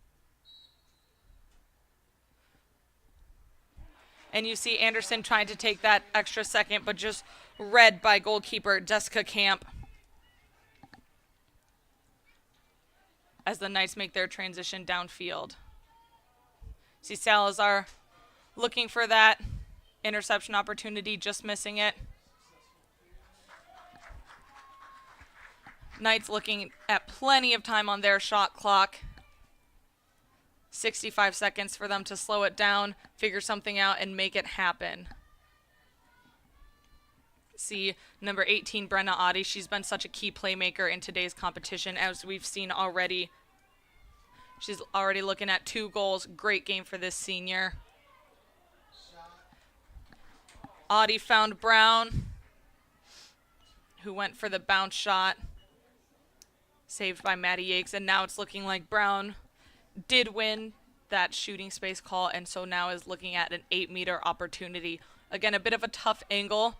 And you see Anderson trying to take that extra second, but just read by goalkeeper Jessica Camp as the Knights make their transition downfield. See Salazar looking for that interception opportunity, just missing it. Knights looking at plenty of time on their shot clock. 65 seconds for them to slow it down, figure something out, and make it happen. See number 18, Brenna Audie. She's been such a key playmaker in today's competition, as we've seen already. She's already looking at 2 goals. Great game for this senior. Audie found Brown. who went for the bounce shot. Saved by Maddie Yakes, and now it's looking like Brown did win that shooting space call, and so now is looking at an 8-meter opportunity. Again, a bit of a tough angle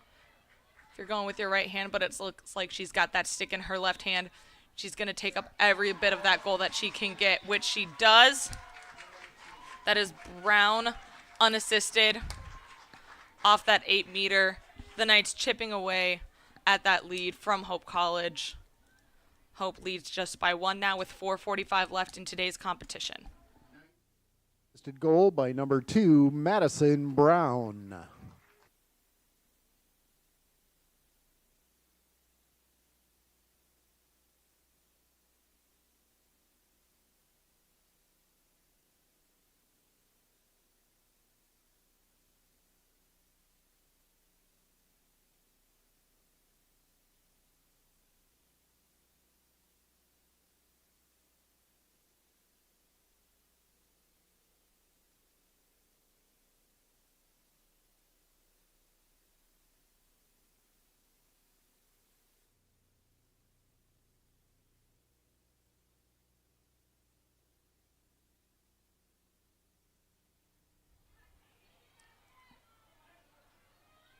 if you're going with your right hand, but it looks like she's got that stick in her left hand. She's going to take up every bit of that goal that she can get, which she does. That is Brown unassisted off that 8-meter. The Knights chipping away at that lead from Hope College. Hope leads just by 1 now with 4:45 left in today's competition. Goal by number 2, Madison Brown.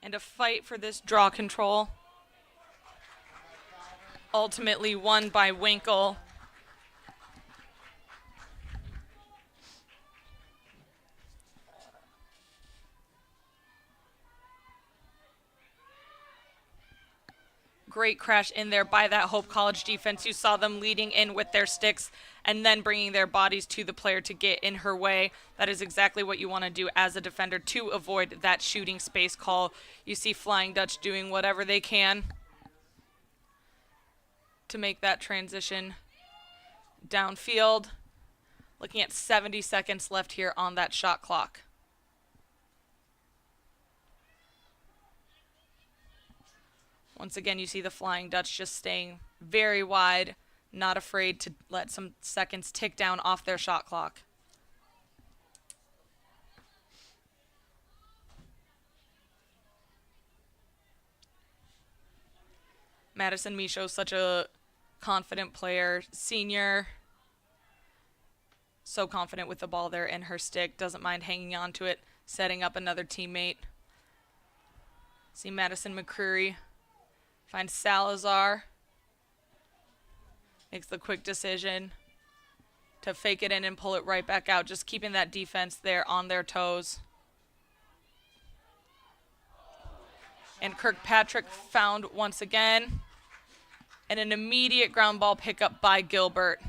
And a fight for this draw control. Ultimately won by Winkle. Great crash in there by that Hope College defense. You saw them leading in with their sticks and then bringing their bodies to the player to get in her way. That is exactly what you want to do as a defender to avoid that shooting space call. You see Flying Dutch doing whatever they can to make that transition downfield. Looking at 70 seconds left here on that shot clock. Once again, you see the Flying Dutch just staying very wide, not afraid to let some seconds tick down off their shot clock. Madison Michaud, such a confident player, senior. So confident with the ball there in her stick, doesn't mind hanging on to it, setting up another teammate. See Madison McCreary. Finds Salazar. Makes the quick decision to fake it in and pull it right back out. Just keeping that defense there on their toes. And Kirkpatrick found once again. And an immediate ground ball pickup by Gilbert.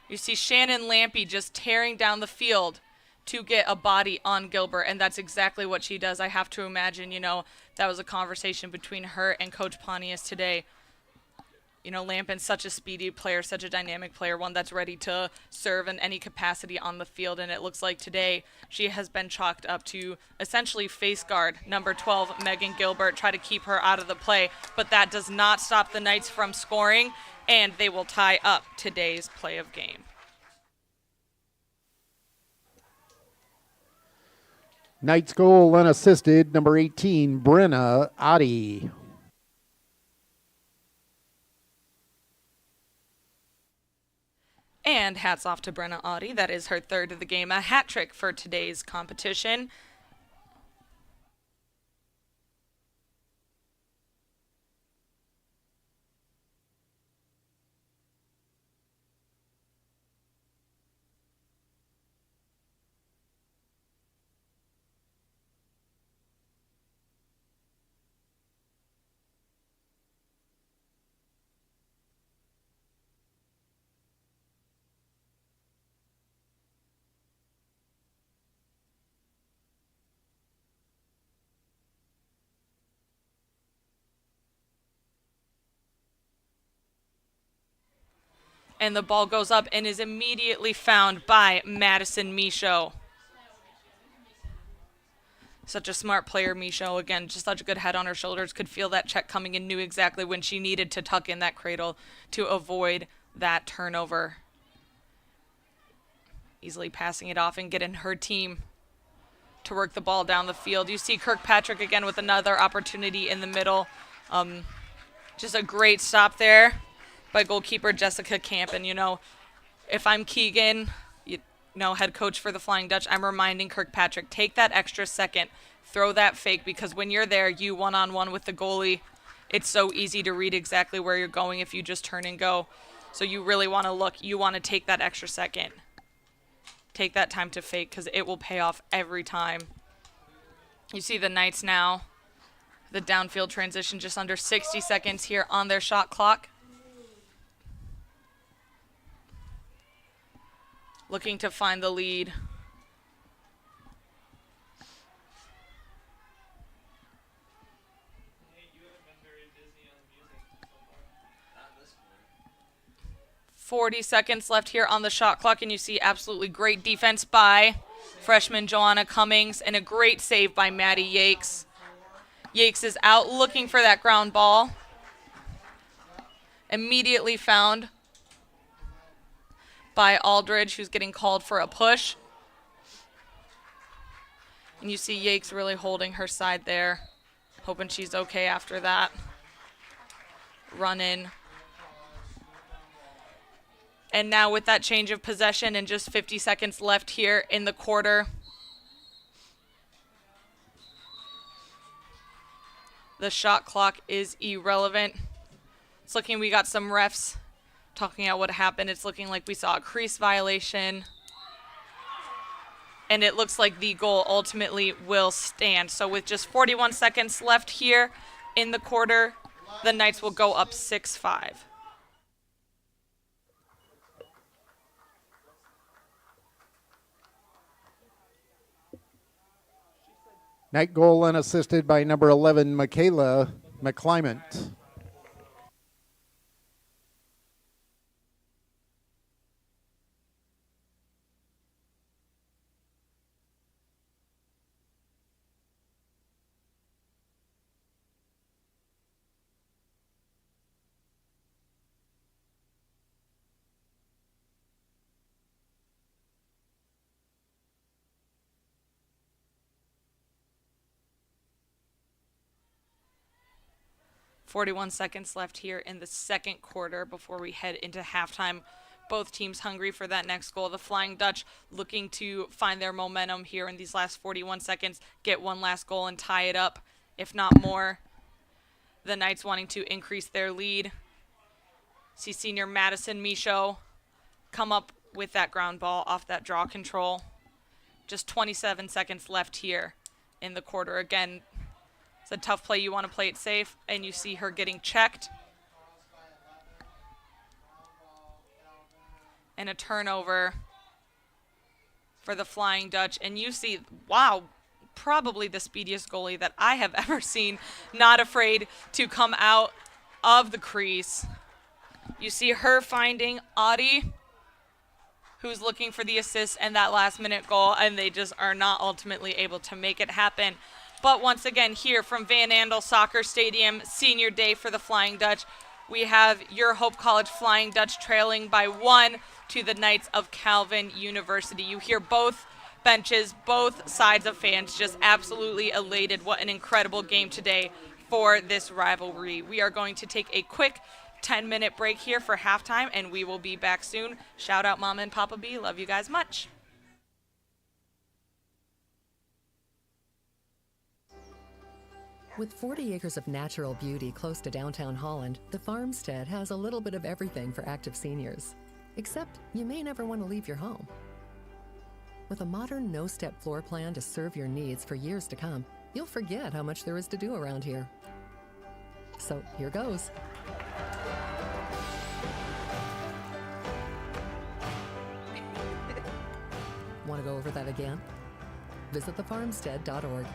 You see Shannon Lampy just tearing down the field to get a body on Gilbert, and that's exactly what she does. I have to imagine, that was a conversation between her and Coach Pontius today. Lampin's such a speedy player, such a dynamic player, one that's ready to serve in any capacity on the field, and it looks like today she has been chalked up to essentially face guard number 12, Megan Gilbert, try to keep her out of the play, but that does not stop the Knights from scoring, and they will tie up today's play of game. Knights goal unassisted, number 18, Brenna Adi. And hats off to Brenna Adi. That is her third of the game, a hat trick for today's competition. And the ball goes up and is immediately found by Madison Michaud. Such a smart player, Michaud. Again, just such a good head on her shoulders. Could feel that check coming and knew exactly when she needed to tuck in that cradle to avoid that turnover. Easily passing it off and getting her team to work the ball down the field. You see Kirkpatrick again with another opportunity in the middle. Just a great stop there by goalkeeper Jessica Camp. And, if I'm Keegan, head coach for the Flying Dutch, I'm reminding Kirkpatrick, take that extra second, throw that fake, because when you're there, you one-on-one with the goalie, it's so easy to read exactly where you're going if you just turn and go. So you really want to look. You want to take that extra second. Take that time to fake because it will pay off every time. You see the Knights now. The downfield transition just under 60 seconds here on their shot clock. Looking to find the lead. Hey, you haven't been very busy on music so far. Not this point. 40 seconds left here on the shot clock, and you see absolutely great defense by freshman Joanna Cummings and a great save by Maddie Yakes. Yakes is out looking for that ground ball. Immediately found by Aldridge, who's getting called for a push. And you see Yakes really holding her side there, hoping she's okay after that run in. And now with that change of possession and just 50 seconds left here in the quarter, the shot clock is irrelevant. It's looking, we got some refs talking about what happened. It's looking like we saw a crease violation. And it looks like the goal ultimately will stand. So with just 41 seconds left here in the quarter, the Knights will go up 6-5. Night goal unassisted by number 11, Michaela McClymont. .41 seconds left here in the second quarter before we head into halftime. Both teams hungry for that next goal. The Flying Dutch looking to find their momentum here in these last 41 seconds, get one last goal and tie it up, if not more. The Knights wanting to increase their lead. See senior Madison Michaud come up with that ground ball off that draw control. Just 27 seconds left here in the quarter. Again, it's a tough play. You want to play it safe, and you see her getting checked. And a turnover for the Flying Dutch. And you see, wow, probably the speediest goalie that I have ever seen, not afraid to come out of the crease. You see her finding Audie, who's looking for the assist and that last-minute goal, and they just are not ultimately able to make it happen. But once again, here from Van Andel Soccer Stadium, senior day for the Flying Dutch, we have your Hope College Flying Dutch trailing by 1 to the Knights of Calvin University. You hear both benches, both sides of fans just absolutely elated. What an incredible game today for this rivalry. We are going to take a quick 10-minute break here for halftime, and we will be back soon. Shout out Mama and Papa B. Love you guys much. With 40 acres of natural beauty close to downtown Holland, the farmstead has a little bit of everything for active seniors. Except you may never want to leave your home. With a modern no-step floor plan to serve your needs for years to come, you'll forget how much there is to do around here. So here goes. Want to go over that again? Visit thefarmstead.org.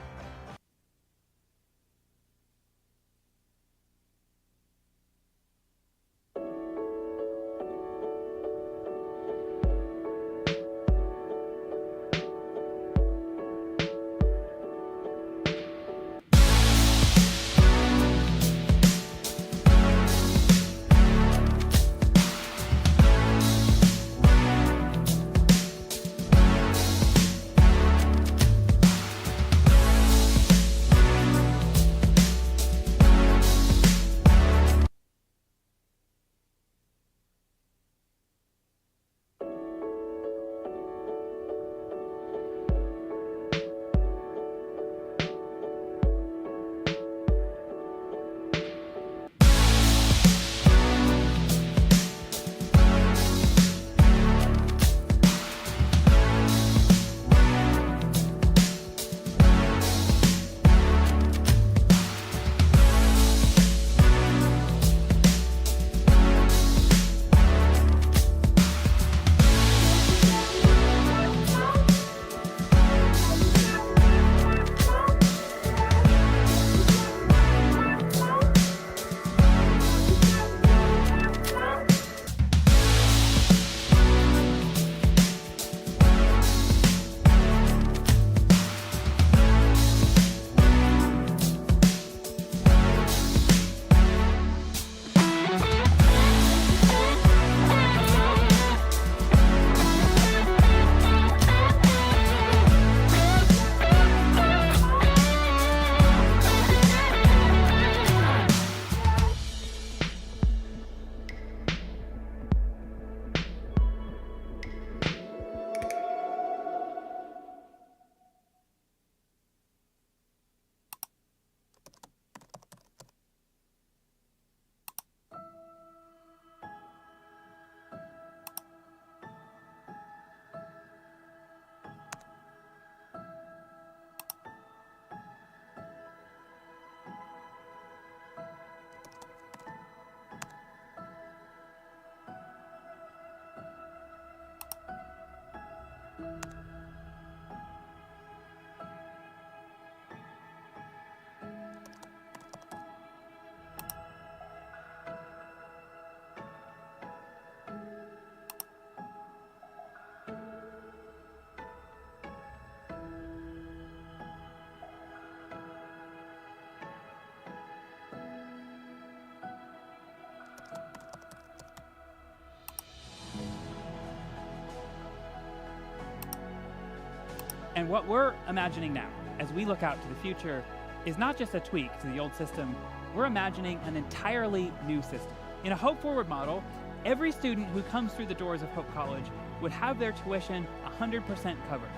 And what we're imagining now, as we look out to the future, is not just a tweak to the old system. We're imagining an entirely new system. In a Hope Forward model, every student who comes through the doors of Hope College would have their tuition 100% covered.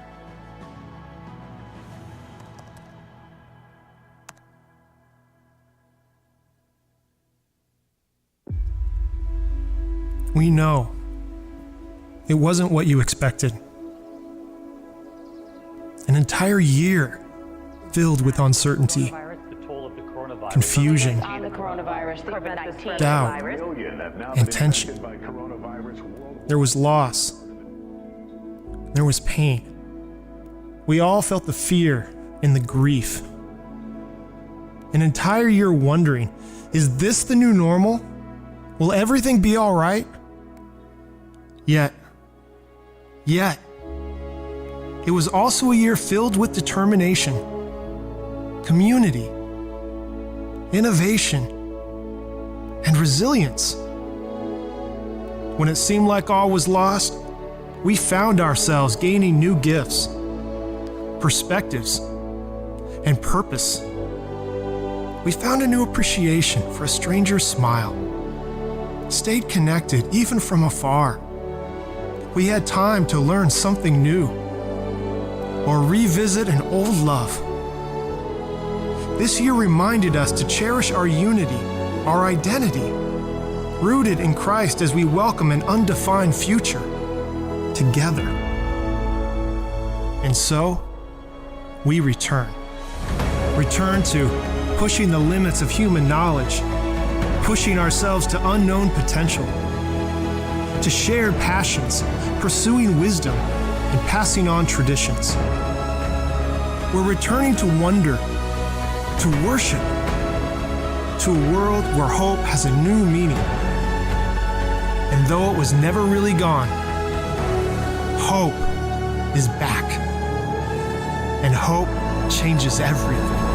We know it wasn't what you expected. An entire year filled with uncertainty, confusion, doubt, and tension. There was loss. There was pain. We all felt the fear and the grief. An entire year wondering, is this the new normal? Will everything be all right? Yet, it was also a year filled with determination, community, innovation, and resilience. When it seemed like all was lost, we found ourselves gaining new gifts, perspectives, and purpose. We found a new appreciation for a stranger's smile, stayed connected even from afar. We had time to learn something new or revisit an old love. This year reminded us to cherish our unity, our identity, rooted in Christ as we welcome an undefined future together. And so, we return to pushing the limits of human knowledge, pushing ourselves to unknown potential, to shared passions, pursuing wisdom, and passing on traditions. We're returning to wonder, to worship, to a world where hope has a new meaning. And though it was never really gone, hope is back. And hope changes everything.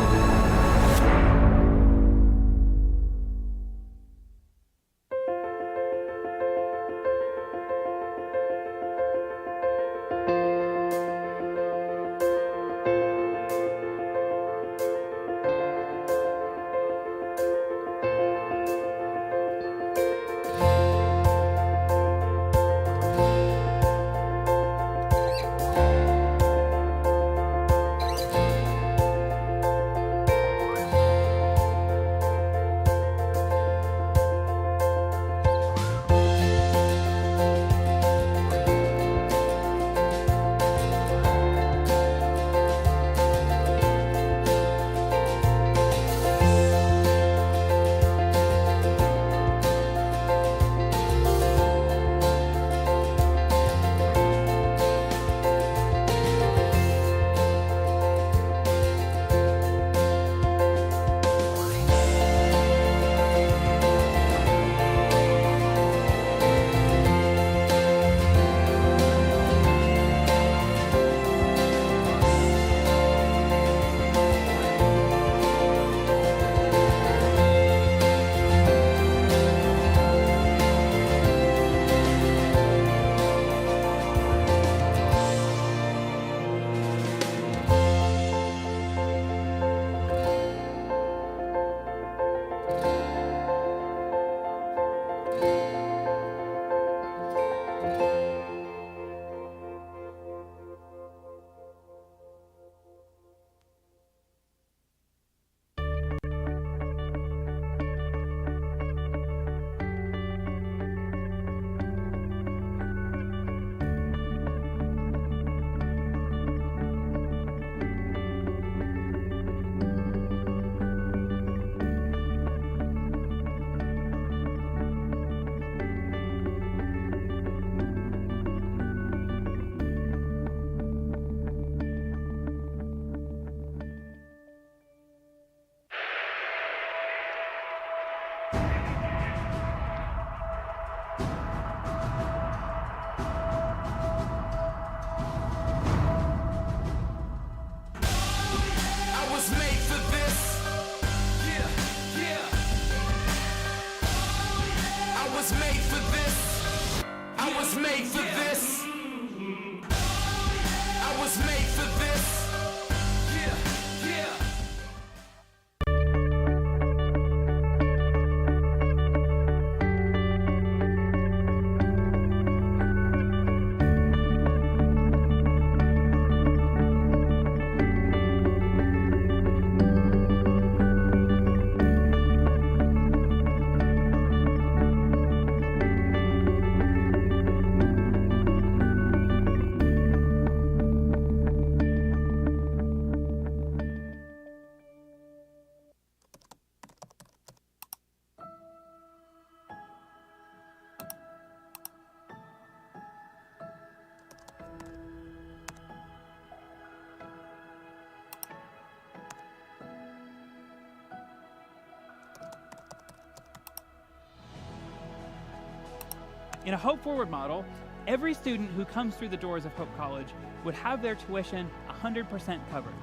In a Hope Forward model, every student who comes through the doors of Hope College would have their tuition 100% covered.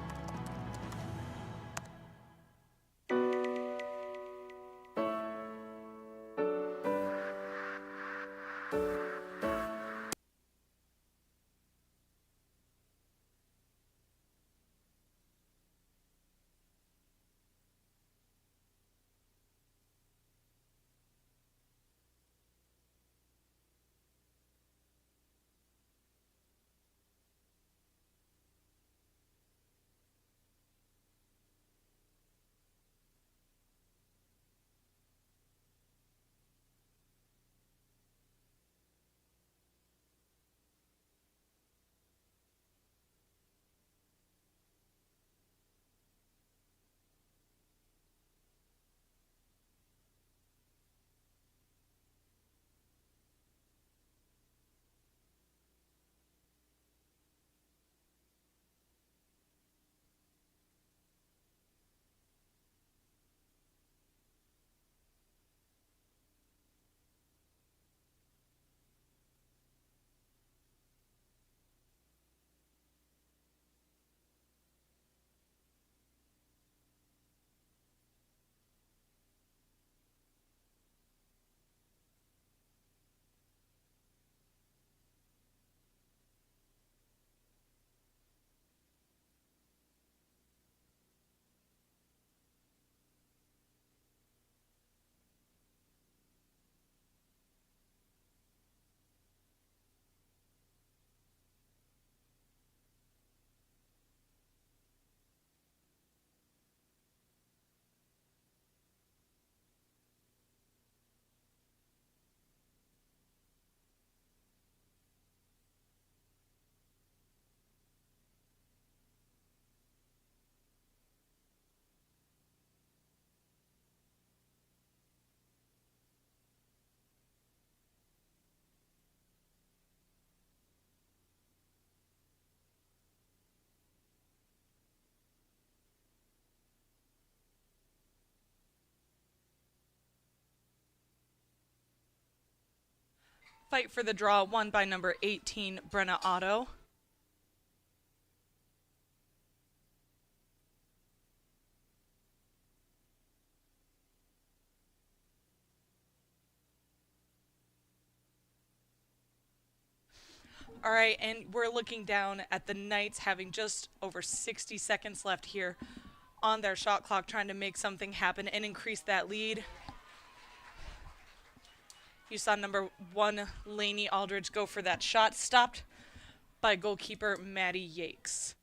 Fight for the draw won by number 18, Brenna Otto. All right, and we're looking down at the Knights having just over 60 seconds left here on their shot clock, trying to make something happen and increase that lead. You saw number 1, Lainey Aldridge, go for that shot, stopped by goalkeeper Maddie Yakes.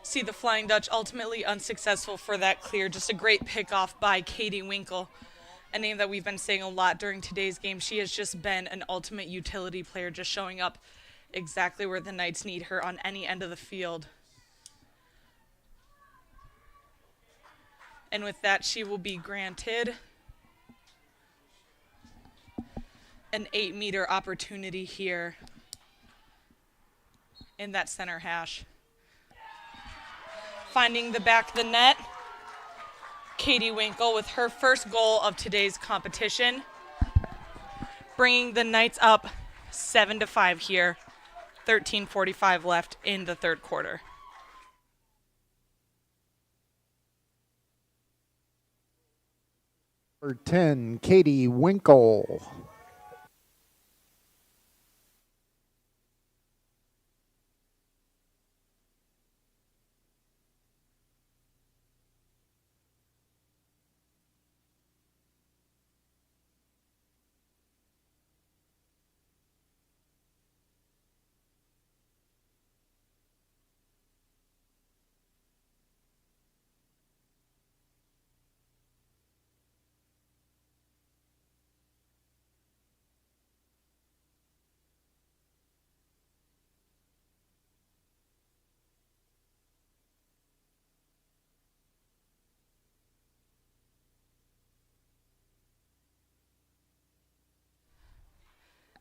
See the Flying Dutch ultimately unsuccessful for that clear. Just a great pickoff by Katie Winkle, a name that we've been saying a lot during today's game. She has just been an ultimate utility player, just showing up exactly where the Knights need her on any end of the field. And with that, she will be granted an 8-meter opportunity here in that center hash. Finding the back of the net, Katie Winkle with her first goal of today's competition, bringing the Knights up 7-5 here. 13:45 left in the third quarter. Number 10, Katie Winkle.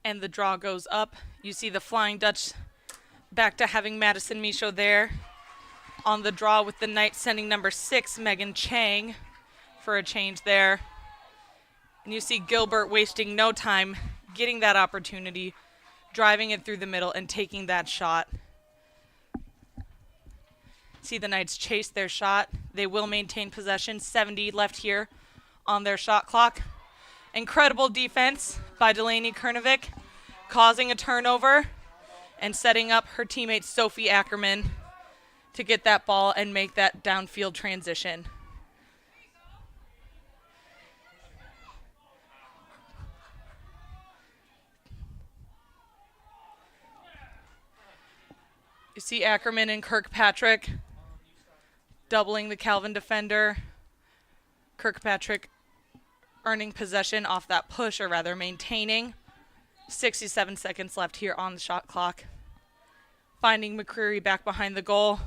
and the draw goes up. You see the Flying Dutch back to having Madison Michaud there on the draw, with the Knights sending number 6, Megan Chang, for a change there. And you see Gilbert wasting no time, getting that opportunity, driving it through the middle and taking that shot. See the Knights chase their shot. They will maintain possession. 70 left here on their shot clock. Incredible defense by Delaney Kernovic, causing a turnover and setting up her teammate Sophie Ackerman to get that ball and make that downfield transition. You see Ackerman and Kirkpatrick doubling the Calvin defender. Kirkpatrick earning possession off that push, or rather maintaining. 67 seconds left here on the shot clock. Finding McCreary back behind the goal.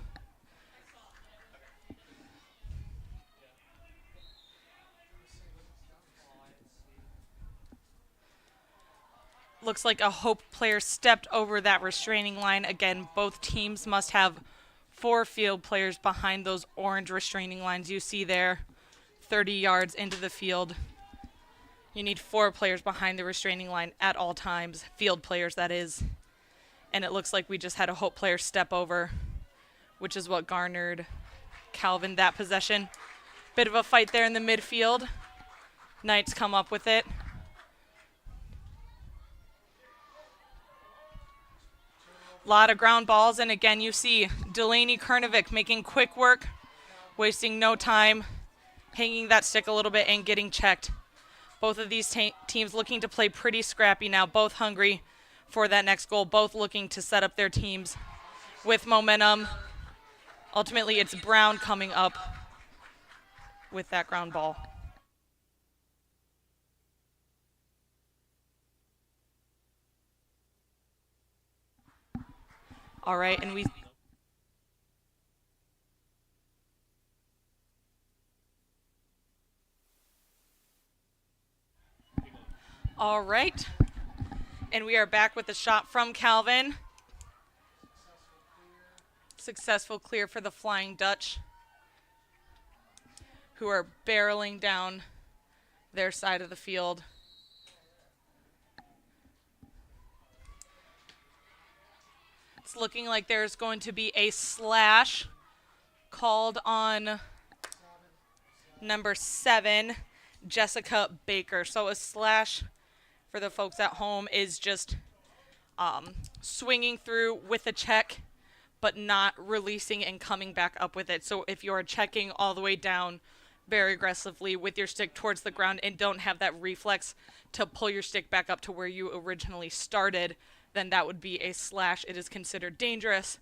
Looks like a Hope player stepped over that restraining line. Again, both teams must have 4 field players behind those orange restraining lines you see there, 30 yards into the field. You need 4 players behind the restraining line at all times, field players that is. And it looks like we just had a Hope player step over, which is what garnered Calvin that possession. Bit of a fight there in the midfield. Knights come up with it. Lot of ground balls, and again you see Delaney Kernovic making quick work, wasting no time, hanging that stick a little bit and getting checked. Both of these teams looking to play pretty scrappy now, both hungry for that next goal, both looking to set up their teams with momentum. Ultimately, it's Brown coming up with that ground ball. All right, and we... All right, and we are back with a shot from Calvin. Successful clear for the Flying Dutch, who are barreling down their side of the field. It's looking like there's going to be a slash called on number 7, Jessica Baker. So a slash, for the folks at home, is just swinging through with a check, but not releasing and coming back up with it. So if you're checking all the way down very aggressively with your stick towards the ground and don't have that reflex to pull your stick back up to where you originally started, then that would be a slash. It is considered dangerous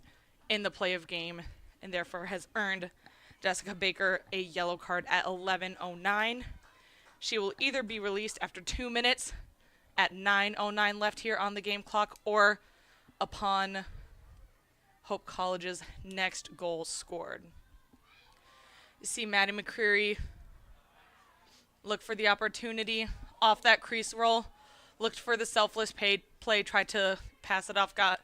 in the play of game and therefore has earned Jessica Baker a yellow card at 11:09. She will either be released after 2 minutes at 9:09 left here on the game clock, or upon Hope College's next goal scored. You see Maddie McCreary look for the opportunity off that crease roll, looked for the selfless play, tried to pass it off, got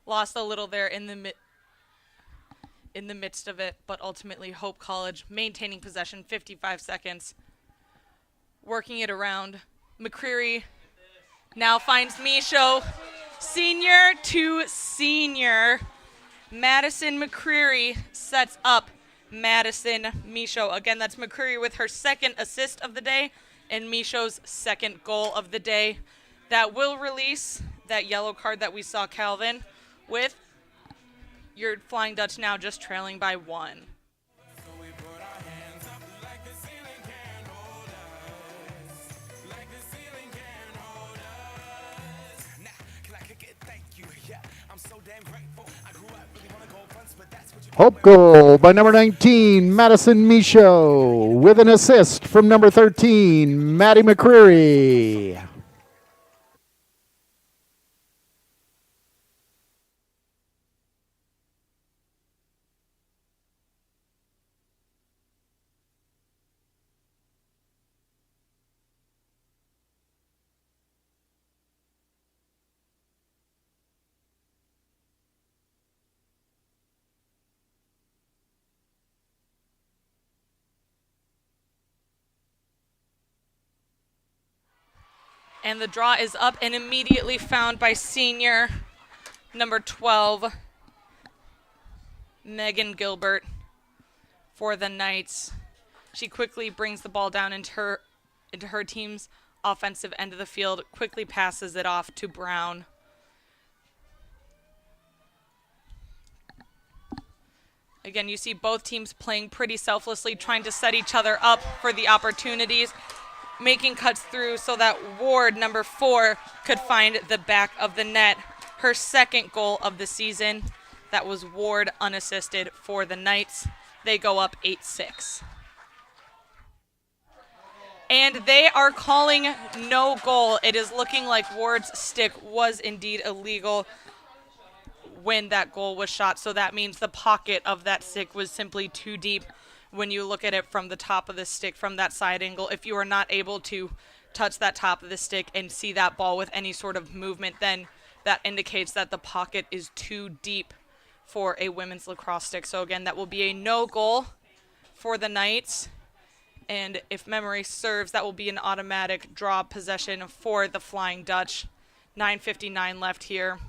lost a little there in the midst of it, but ultimately Hope College maintaining possession, 55 seconds, working it around. McCreary now finds Michaud, senior to senior. Madison McCreary sets up Madison Michaud. Again, that's McCreary with her 2nd assist of the day and Michaud's 2nd goal of the day. That will release that yellow card that we saw Calvin with. Your Flying Dutch now just trailing by 1. Hope goal by number 19, Madison Michaud, with an assist from number 13, Maddie McCreary. And the draw is up and immediately found by senior number 12, Megan Gilbert for the Knights. She quickly brings the ball down into her team's offensive end of the field, quickly passes it off to Brown. Again, you see both teams playing pretty selflessly, trying to set each other up for the opportunities, making cuts through so that Ward, number 4, could find the back of the net. Her second goal of the season. That was Ward unassisted for the Knights. They go up 8-6. And they are calling no goal. It is looking like Ward's stick was indeed illegal when that goal was shot. So that means the pocket of that stick was simply too deep when you look at it from the top of the stick, from that side angle. If you are not able to touch that top of the stick and see that ball with any sort of movement, then that indicates that the pocket is too deep for a women's lacrosse stick. So again, that will be a no goal for the Knights. And if memory serves, that will be an automatic draw possession for the Flying Dutch. 9:59 left here.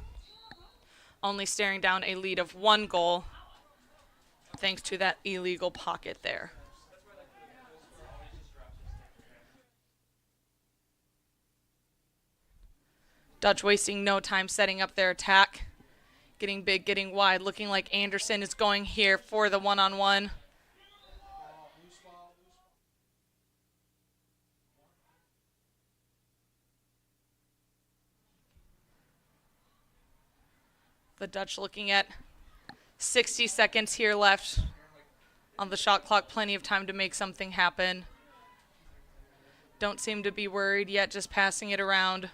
Only staring down a lead of 1 goal thanks to that illegal pocket there. Dutch wasting no time setting up their attack. Getting big, getting wide, looking like Anderson is going here for the one-on-one. The Dutch looking at 60 seconds here left on the shot clock. Plenty of time to make something happen. Don't seem to be worried yet, just passing it around,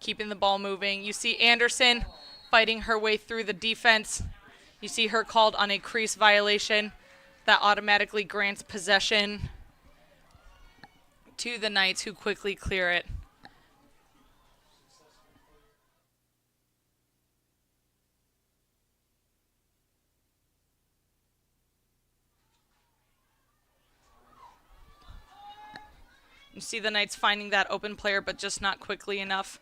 keeping the ball moving. You see Anderson fighting her way through the defense. You see her called on a crease violation. That automatically grants possession to the Knights, who quickly clear it. You see the Knights finding that open player, but just not quickly enough.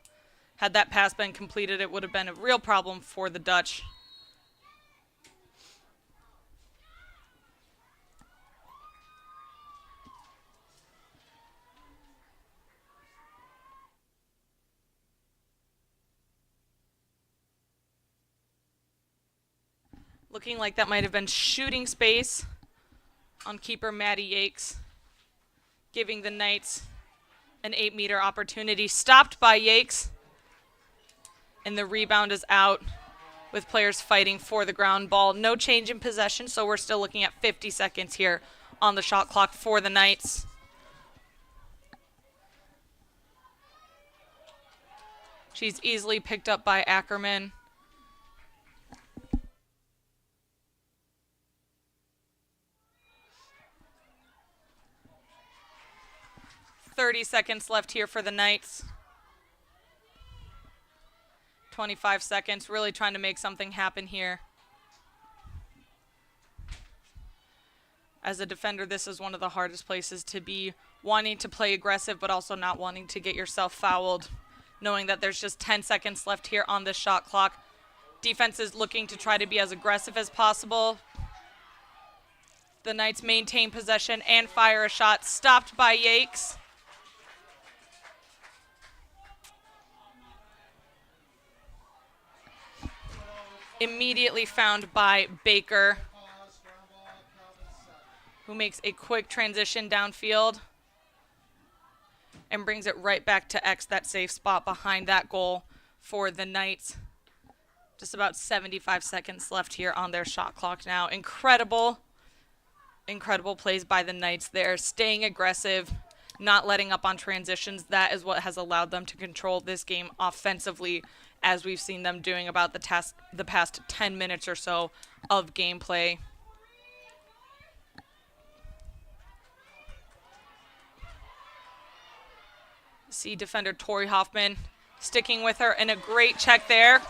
Had that pass been completed, it would have been a real problem for the Dutch. Looking like that might have been shooting space on keeper Maddie Yakes, giving the Knights an 8-meter opportunity. Stopped by Yakes, and the rebound is out with players fighting for the ground ball. No change in possession, so we're still looking at 50 seconds here on the shot clock for the Knights. She's easily picked up by Ackerman. .30 seconds left here for the Knights. 25 seconds, really trying to make something happen here. As a defender, this is one of the hardest places to be, wanting to play aggressive, but also not wanting to get yourself fouled, knowing that there's just 10 seconds left here on this shot clock. Defense is looking to try to be as aggressive as possible. The Knights maintain possession and fire a shot, stopped by Yakes. Immediately found by Baker, who makes a quick transition downfield and brings it right back to X, that safe spot behind that goal for the Knights. Just about 75 seconds left here on their shot clock now. Incredible plays by the Knights there, staying aggressive, not letting up on transitions. That is what has allowed them to control this game offensively, as we've seen them doing about the past 10 minutes or so of gameplay. See defender Tori Hoffman sticking with her, and a great check there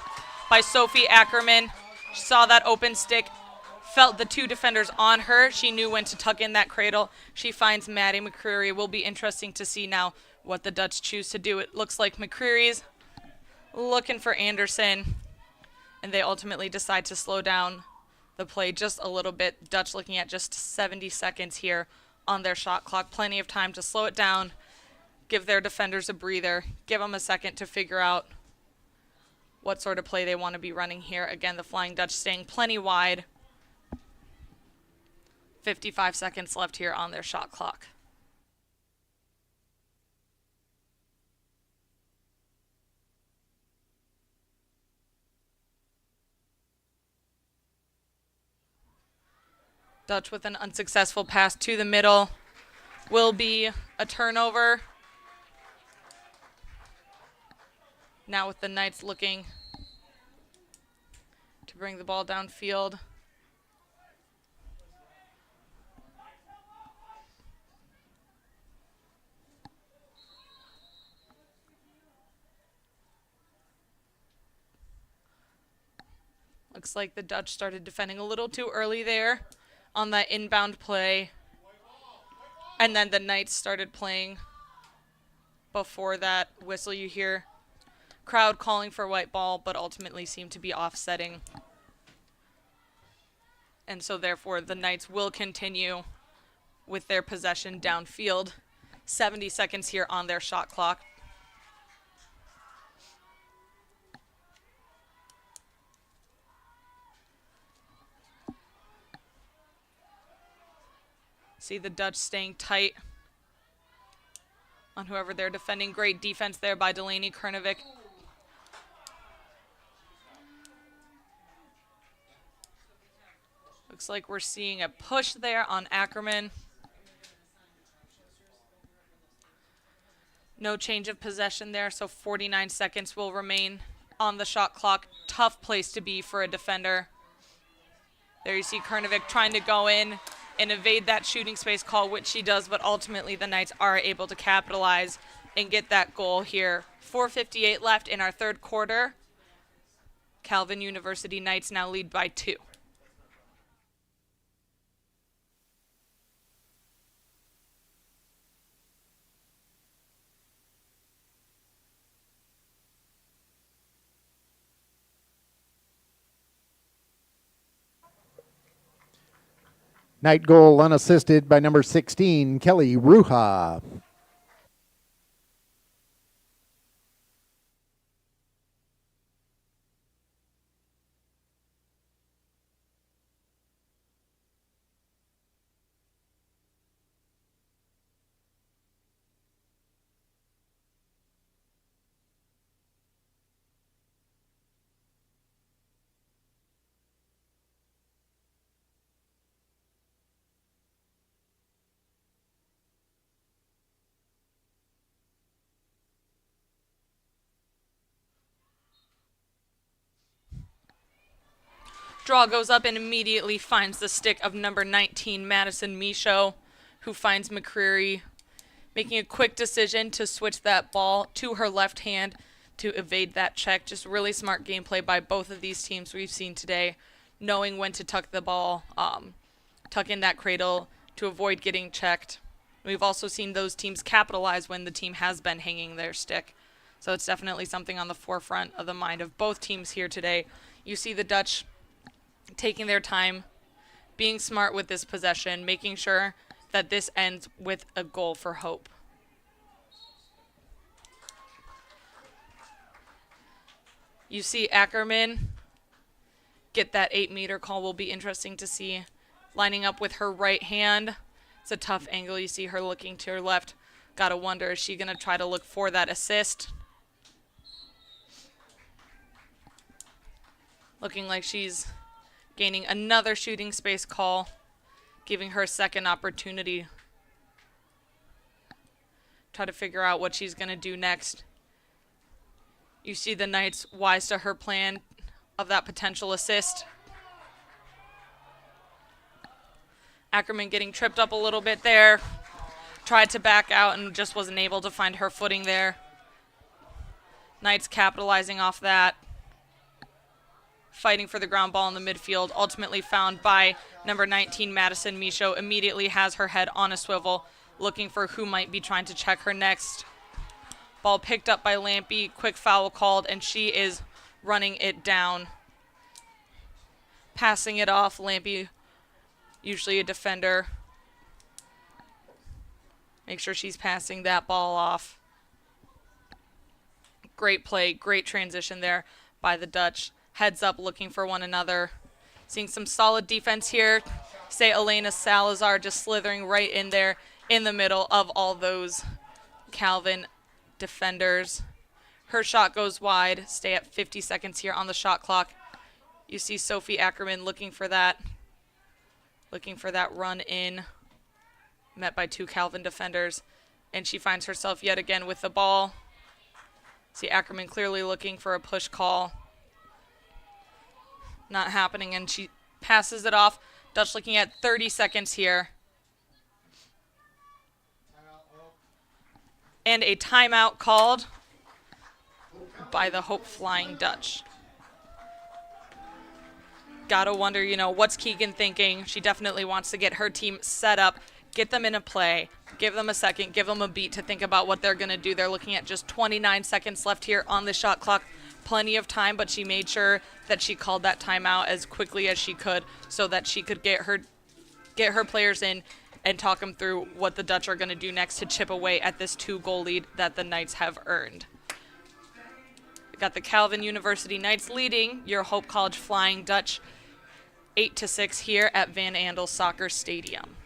by Sophie Ackerman. She saw that open stick, felt the 2 defenders on her. She knew when to tuck in that cradle. She finds Maddie McCreary. Will be interesting to see now what the Dutch choose to do. It looks like McCreary's looking for Anderson, and they ultimately decide to slow down the play just a little bit. Dutch looking at just 70 seconds here on their shot clock. Plenty of time to slow it down, give their defenders a breather, give them a second to figure out what sort of play they want to be running here. Again, the Flying Dutch staying plenty wide. 55 seconds left here on their shot clock. Dutch with an unsuccessful pass to the middle. Will be a turnover. Now with the Knights looking to bring the ball downfield. Looks like the Dutch started defending a little too early there on that inbound play. And then the Knights started playing before that whistle. You hear crowd calling for white ball, but ultimately seem to be offsetting. And so therefore the Knights will continue with their possession downfield. 70 seconds here on their shot clock. See the Dutch staying tight on whoever they're defending. Great defense there by Delaney Krnovic. Looks like we're seeing a push there on Ackerman. No change of possession there, so 49 seconds will remain on the shot clock. Tough place to be for a defender. There you see Krnovic trying to go in and evade that shooting space call, which she does, but ultimately the Knights are able to capitalize and get that goal here. 4:58 left in our third quarter. Calvin University Knights now lead by 2. Night goal unassisted by number 16, Kelly Ruha. Draw goes up and immediately finds the stick of number 19, Madison Michaud, who finds McCreary making a quick decision to switch that ball to her left hand to evade that check. Just really smart gameplay by both of these teams we've seen today, knowing when to tuck the ball, tuck in that cradle to avoid getting checked. We've also seen those teams capitalize when the team has been hanging their stick. So it's definitely something on the forefront of the mind of both teams here today. You see the Dutch taking their time, being smart with this possession, making sure that this ends with a goal for Hope. You see Ackerman get that 8-meter call. Will be interesting to see. Lining up with her right hand. It's a tough angle. You see her looking to her left. Gotta wonder, is she gonna try to look for that assist? Looking like she's gaining another shooting space call, giving her a second opportunity. Try to figure out what she's going to do next. You see the Knights wise to her plan of that potential assist. Ackerman getting tripped up a little bit there. Tried to back out and just wasn't able to find her footing there. Knights capitalizing off that. Fighting for the ground ball in the midfield, ultimately found by number 19, Madison Michaud. Immediately has her head on a swivel, looking for who might be trying to check her next. Ball picked up by Lampy, quick foul called, and she is running it down. Passing it off, Lampy, usually a defender. Make sure she's passing that ball off. Great play, great transition there by the Dutch. Heads up, looking for one another. Seeing some solid defense here. Say Elena Salazar just slithering right in there in the middle of all those Calvin defenders. Her shot goes wide. Stay at 50 seconds here on the shot clock. You see Sophie Ackerman looking for that run in. Met by two Calvin defenders. And she finds herself yet again with the ball. See Ackerman clearly looking for a push call. Not happening, and she passes it off. Dutch looking at 30 seconds here. And a timeout called by the Hope Flying Dutch. Gotta wonder, what's Keegan thinking? She definitely wants to get her team set up, get them in a play, give them a second, give them a beat to think about what they're going to do. They're looking at just 29 seconds left here on the shot clock. Plenty of time, but she made sure that she called that timeout as quickly as she could so that she could get her players in and talk them through what the Dutch are going to do next to chip away at this 2-goal lead that the Knights have earned. We got the Calvin University Knights leading your Hope College Flying Dutch 8-6 here at Van Andel Soccer Stadium.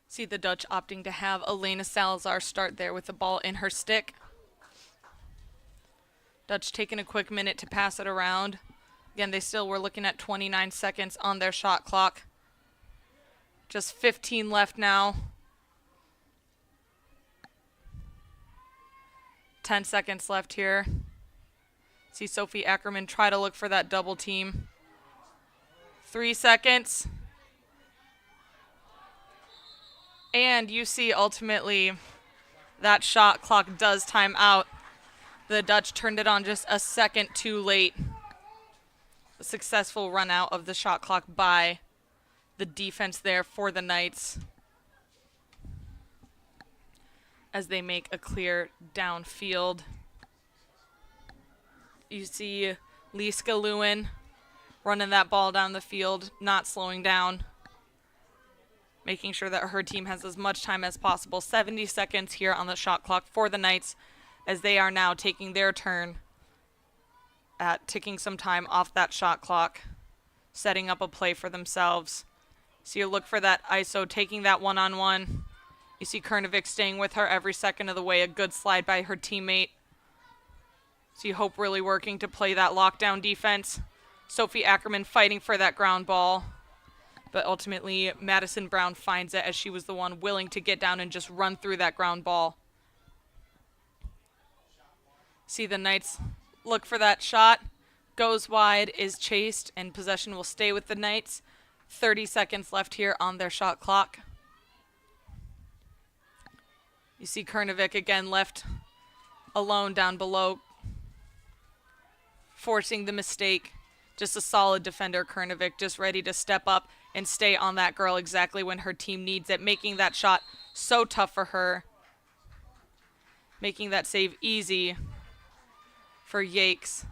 See the Dutch opting to have Elena Salazar start there with the ball in her stick. Dutch taking a quick minute to pass it around. Again, they still were looking at 29 seconds on their shot clock. Just 15 left now. 10 seconds left here. See Sophie Ackerman try to look for that double team. 3 seconds. And you see ultimately that shot clock does time out. The Dutch turned it on just a second too late. A successful run out of the shot clock by the defense there for the Knights as they make a clear downfield. You see Liska Lewin running that ball down the field, not slowing down, making sure that her team has as much time as possible. 70 seconds here on the shot clock for the Knights as they are now taking their turn at ticking some time off that shot clock, setting up a play for themselves. So you look for that ISO, taking that one-on-one. You see Kernovic staying with her every second of the way, a good slide by her teammate. So you hope really working to play that lockdown defense. Sophie Ackerman fighting for that ground ball. But ultimately, Madison Brown finds it as she was the one willing to get down and just run through that ground ball. See the Knights look for that shot. Goes wide, is chased, and possession will stay with the Knights. 30 seconds left here on their shot clock. You see Kernovic again left alone down below, forcing the mistake. Just a solid defender, Kernovic, just ready to step up and stay on that girl exactly when her team needs it, making that shot so tough for her, making that save easy for Yakes.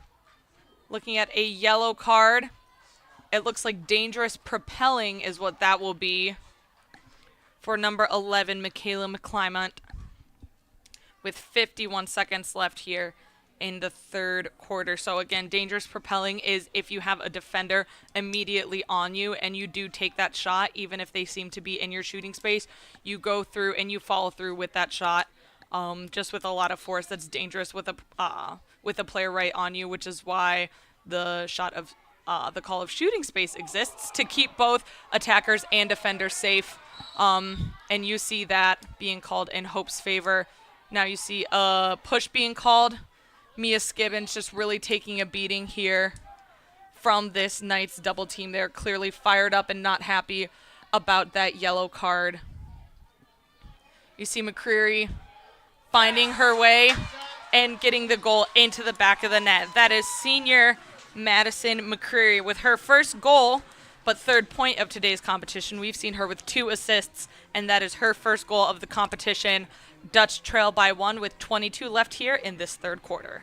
Looking at a yellow card. It looks like dangerous propelling is what that will be for number 11, Michaela McClymont, with 51 seconds left here in the third quarter. So again, dangerous propelling is if you have a defender immediately on you and you do take that shot, even if they seem to be in your shooting space, you go through and you follow through with that shot, just with a lot of force. That's dangerous with a player right on you, which is why the shot of the call of shooting space exists, to keep both attackers and defenders safe. And you see that being called in Hope's favor. Now you see a push being called. Mia Skibbins just really taking a beating here from this Knights double team. They're clearly fired up and not happy about that yellow card. You see McCreary finding her way and getting the goal into the back of the net. That is senior Madison McCreary with her first goal, but third point of today's competition. We've seen her with 2 assists, and that is her first goal of the competition. Dutch trail by 1 with 22 left here in this third quarter.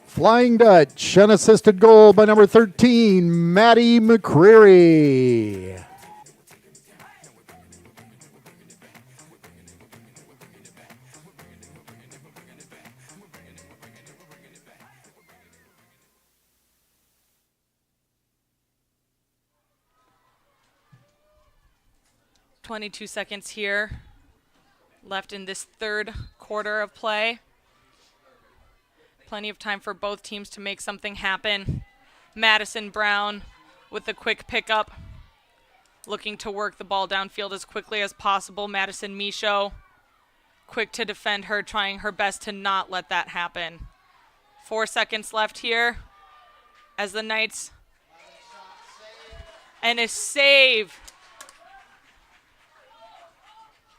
Flying Dutch, unassisted goal by number 13, Maddie McCreary. .22 seconds here left in this third quarter of play. Plenty of time for both teams to make something happen. Madison Brown with a quick pickup, looking to work the ball downfield as quickly as possible. Madison Michaud quick to defend her, trying her best to not let that happen. 4 seconds left here as the Knights, and a save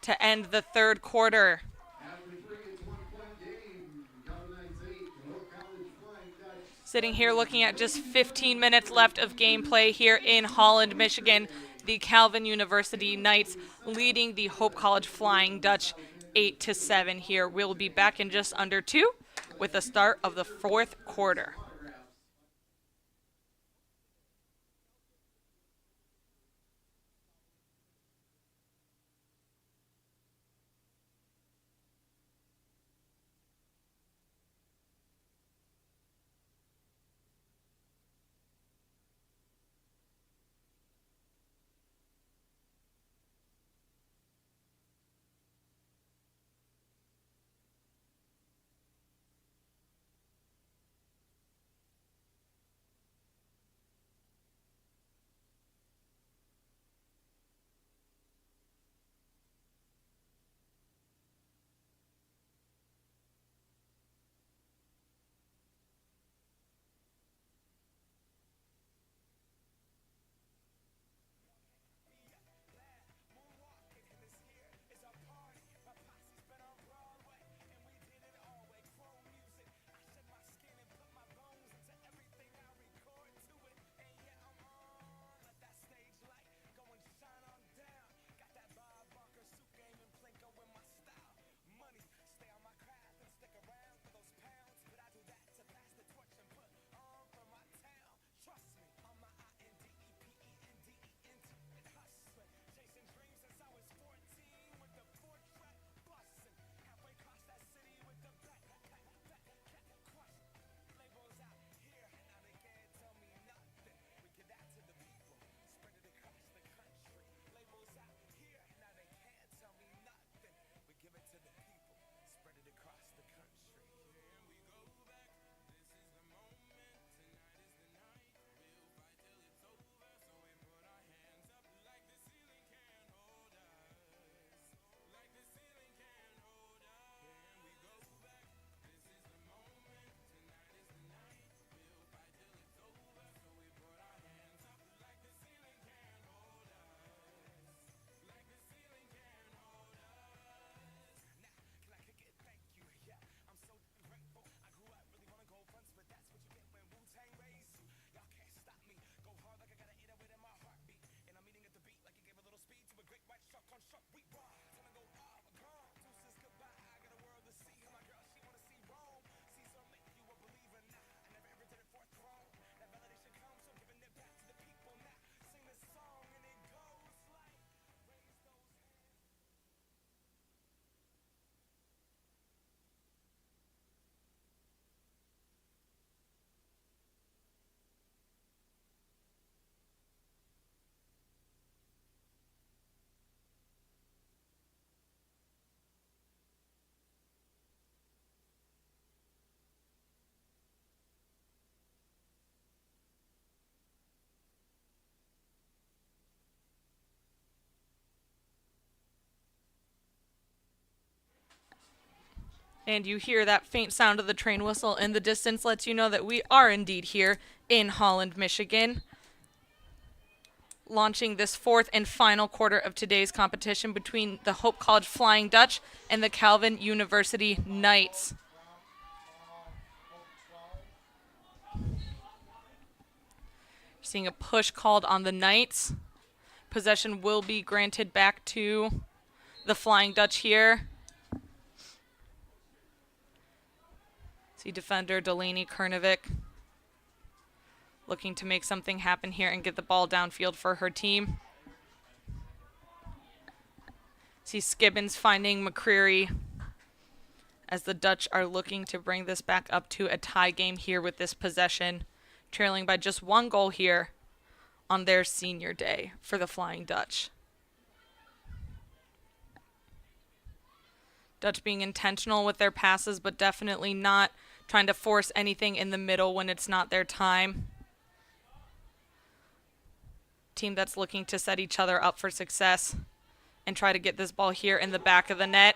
to end the third quarter. Sitting here looking at just 15 minutes left of gameplay here in Holland, Michigan. The Calvin University Knights leading the Hope College Flying Dutch 8-7 here. We'll be back in just under 2 with the start of the fourth quarter. And you hear that faint sound of the train whistle in the distance, lets you know that we are indeed here in Holland, Michigan, launching this fourth and final quarter of today's competition between the Hope College Flying Dutch and the Calvin University Knights. Seeing a push called on the Knights. Possession will be granted back to the Flying Dutch here. See defender Delaney Kernovic looking to make something happen here and get the ball downfield for her team. See Skibbins finding McCreary as the Dutch are looking to bring this back up to a tie game here with this possession, trailing by just 1 goal here on their senior day for the Flying Dutch. Dutch being intentional with their passes, but definitely not trying to force anything in the middle when it's not their time. Team that's looking to set each other up for success and try to get this ball here in the back of the net.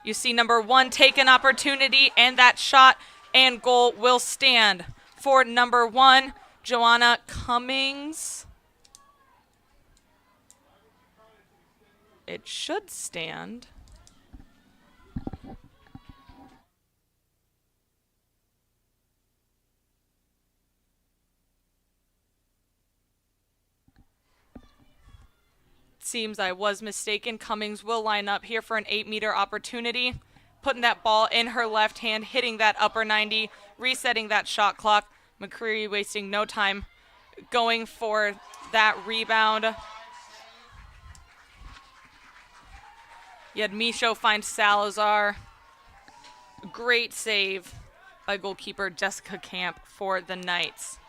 You see number 1 take an opportunity, and that shot and goal will stand for number 1, Joanna Cummings. It should stand. Seems I was mistaken. Cummings will line up here for an 8-meter opportunity, putting that ball in her left hand, hitting that upper 90, resetting that shot clock. McCreary wasting no time going for that rebound. You had Michaud find Salazar. Great save by goalkeeper Jessica Camp for the Knights.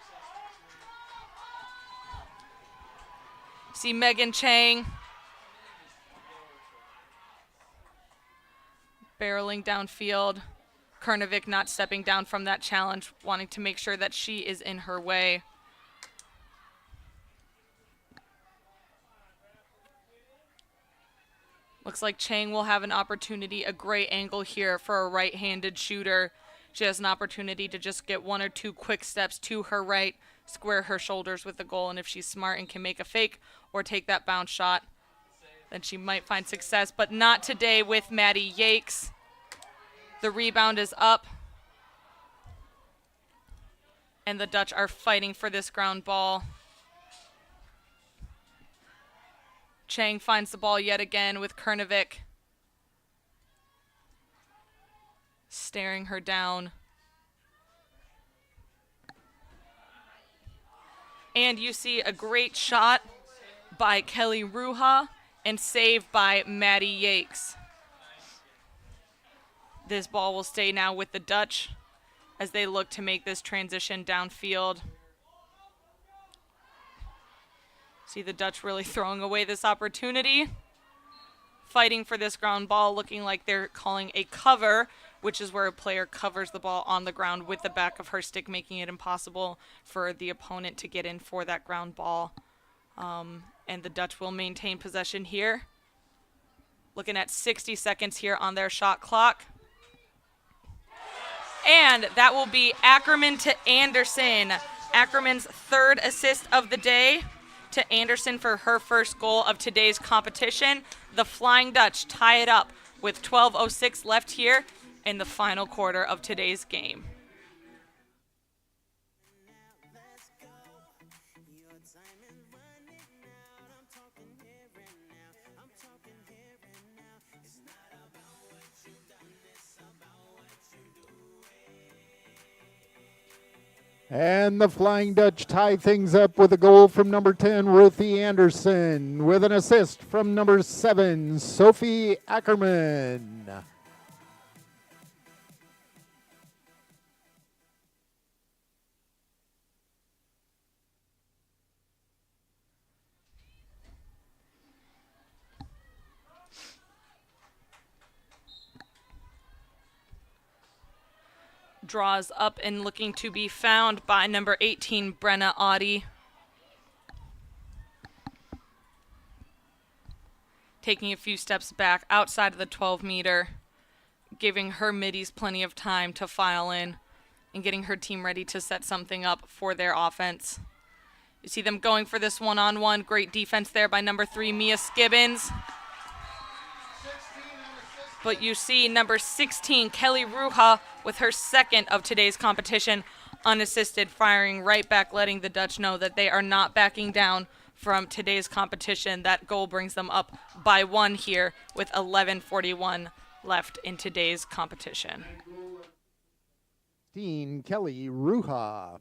See Megan Chang barreling downfield. Kernovic not stepping down from that challenge, wanting to make sure that she is in her way. Looks like Chang will have an opportunity, a great angle here for a right-handed shooter. She has an opportunity to just get 1 or 2 quick steps to her right, square her shoulders with the goal, and if she's smart and can make a fake or take that bounce shot, then she might find success, but not today with Maddie Yakes. The rebound is up, and the Dutch are fighting for this ground ball. Chang finds the ball yet again with Kernovic staring her down. And you see a great shot by Kelly Ruha and saved by Maddie Yakes. This ball will stay now with the Dutch as they look to make this transition downfield. See the Dutch really throwing away this opportunity. Fighting for this ground ball, looking like they're calling a cover, which is where a player covers the ball on the ground with the back of her stick, making it impossible for the opponent to get in for that ground ball. And the Dutch will maintain possession here. Looking at 60 seconds here on their shot clock. And that will be Ackerman to Anderson. Ackerman's 3rd assist of the day to Anderson for her first goal of today's competition. The Flying Dutch tie it up with 12:06 left here in the final quarter of today's game. And the Flying Dutch tie things up with a goal from number 10, Ruthie Anderson, with an assist from number 7, Sophie Ackerman. Draws up and looking to be found by number 18, Brenna Audi. Taking a few steps back outside of the 12-meter. giving her middies plenty of time to file in and getting her team ready to set something up for their offense. You see them going for this one-on-one. Great defense there by number 3, Mia Skibbins. But you see number 16, Kelly Ruha, with her second of today's competition, unassisted, firing right back, letting the Dutch know that they are not backing down from today's competition. That goal brings them up by 1 here with 11:41 left in today's competition. Kelly Ruha.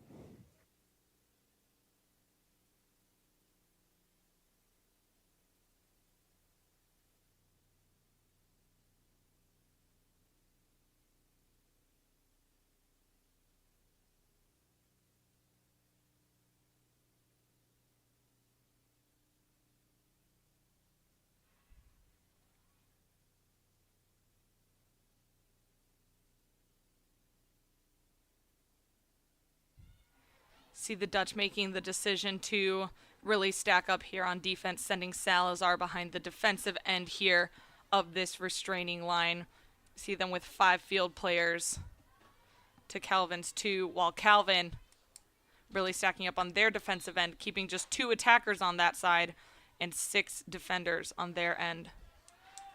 See the Dutch making the decision to really stack up here on defense, sending Salazar behind the defensive end here of this restraining line. See them with 5 field players to Calvin's 2, while Calvin really stacking up on their defensive end, keeping just 2 attackers on that side and 6 defenders on their end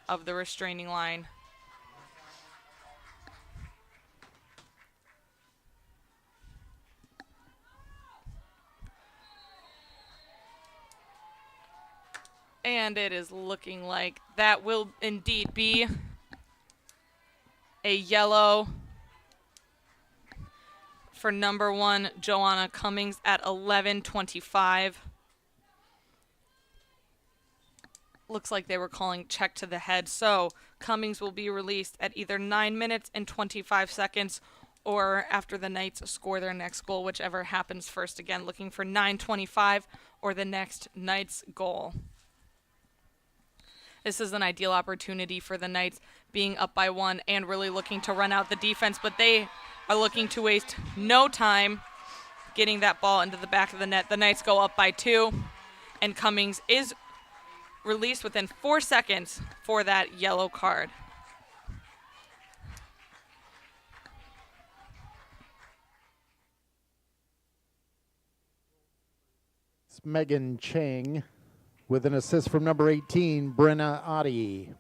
of the restraining line. And it is looking like that will indeed be a yellow for number 1, Joanna Cummings, at 11:25. Looks like they were calling check to the head, so Cummings will be released at either 9 minutes and 25 seconds or after the Knights score their next goal, whichever happens first. Again, looking for 9:25 or the next Knights goal. This is an ideal opportunity for the Knights, being up by 1 and really looking to run out the defense, but they are looking to waste no time getting that ball into the back of the net. The Knights go up by 2, and Cummings is released within 4 seconds for that yellow card. It's Megan Chang with an assist from number 18, Brenna Adi.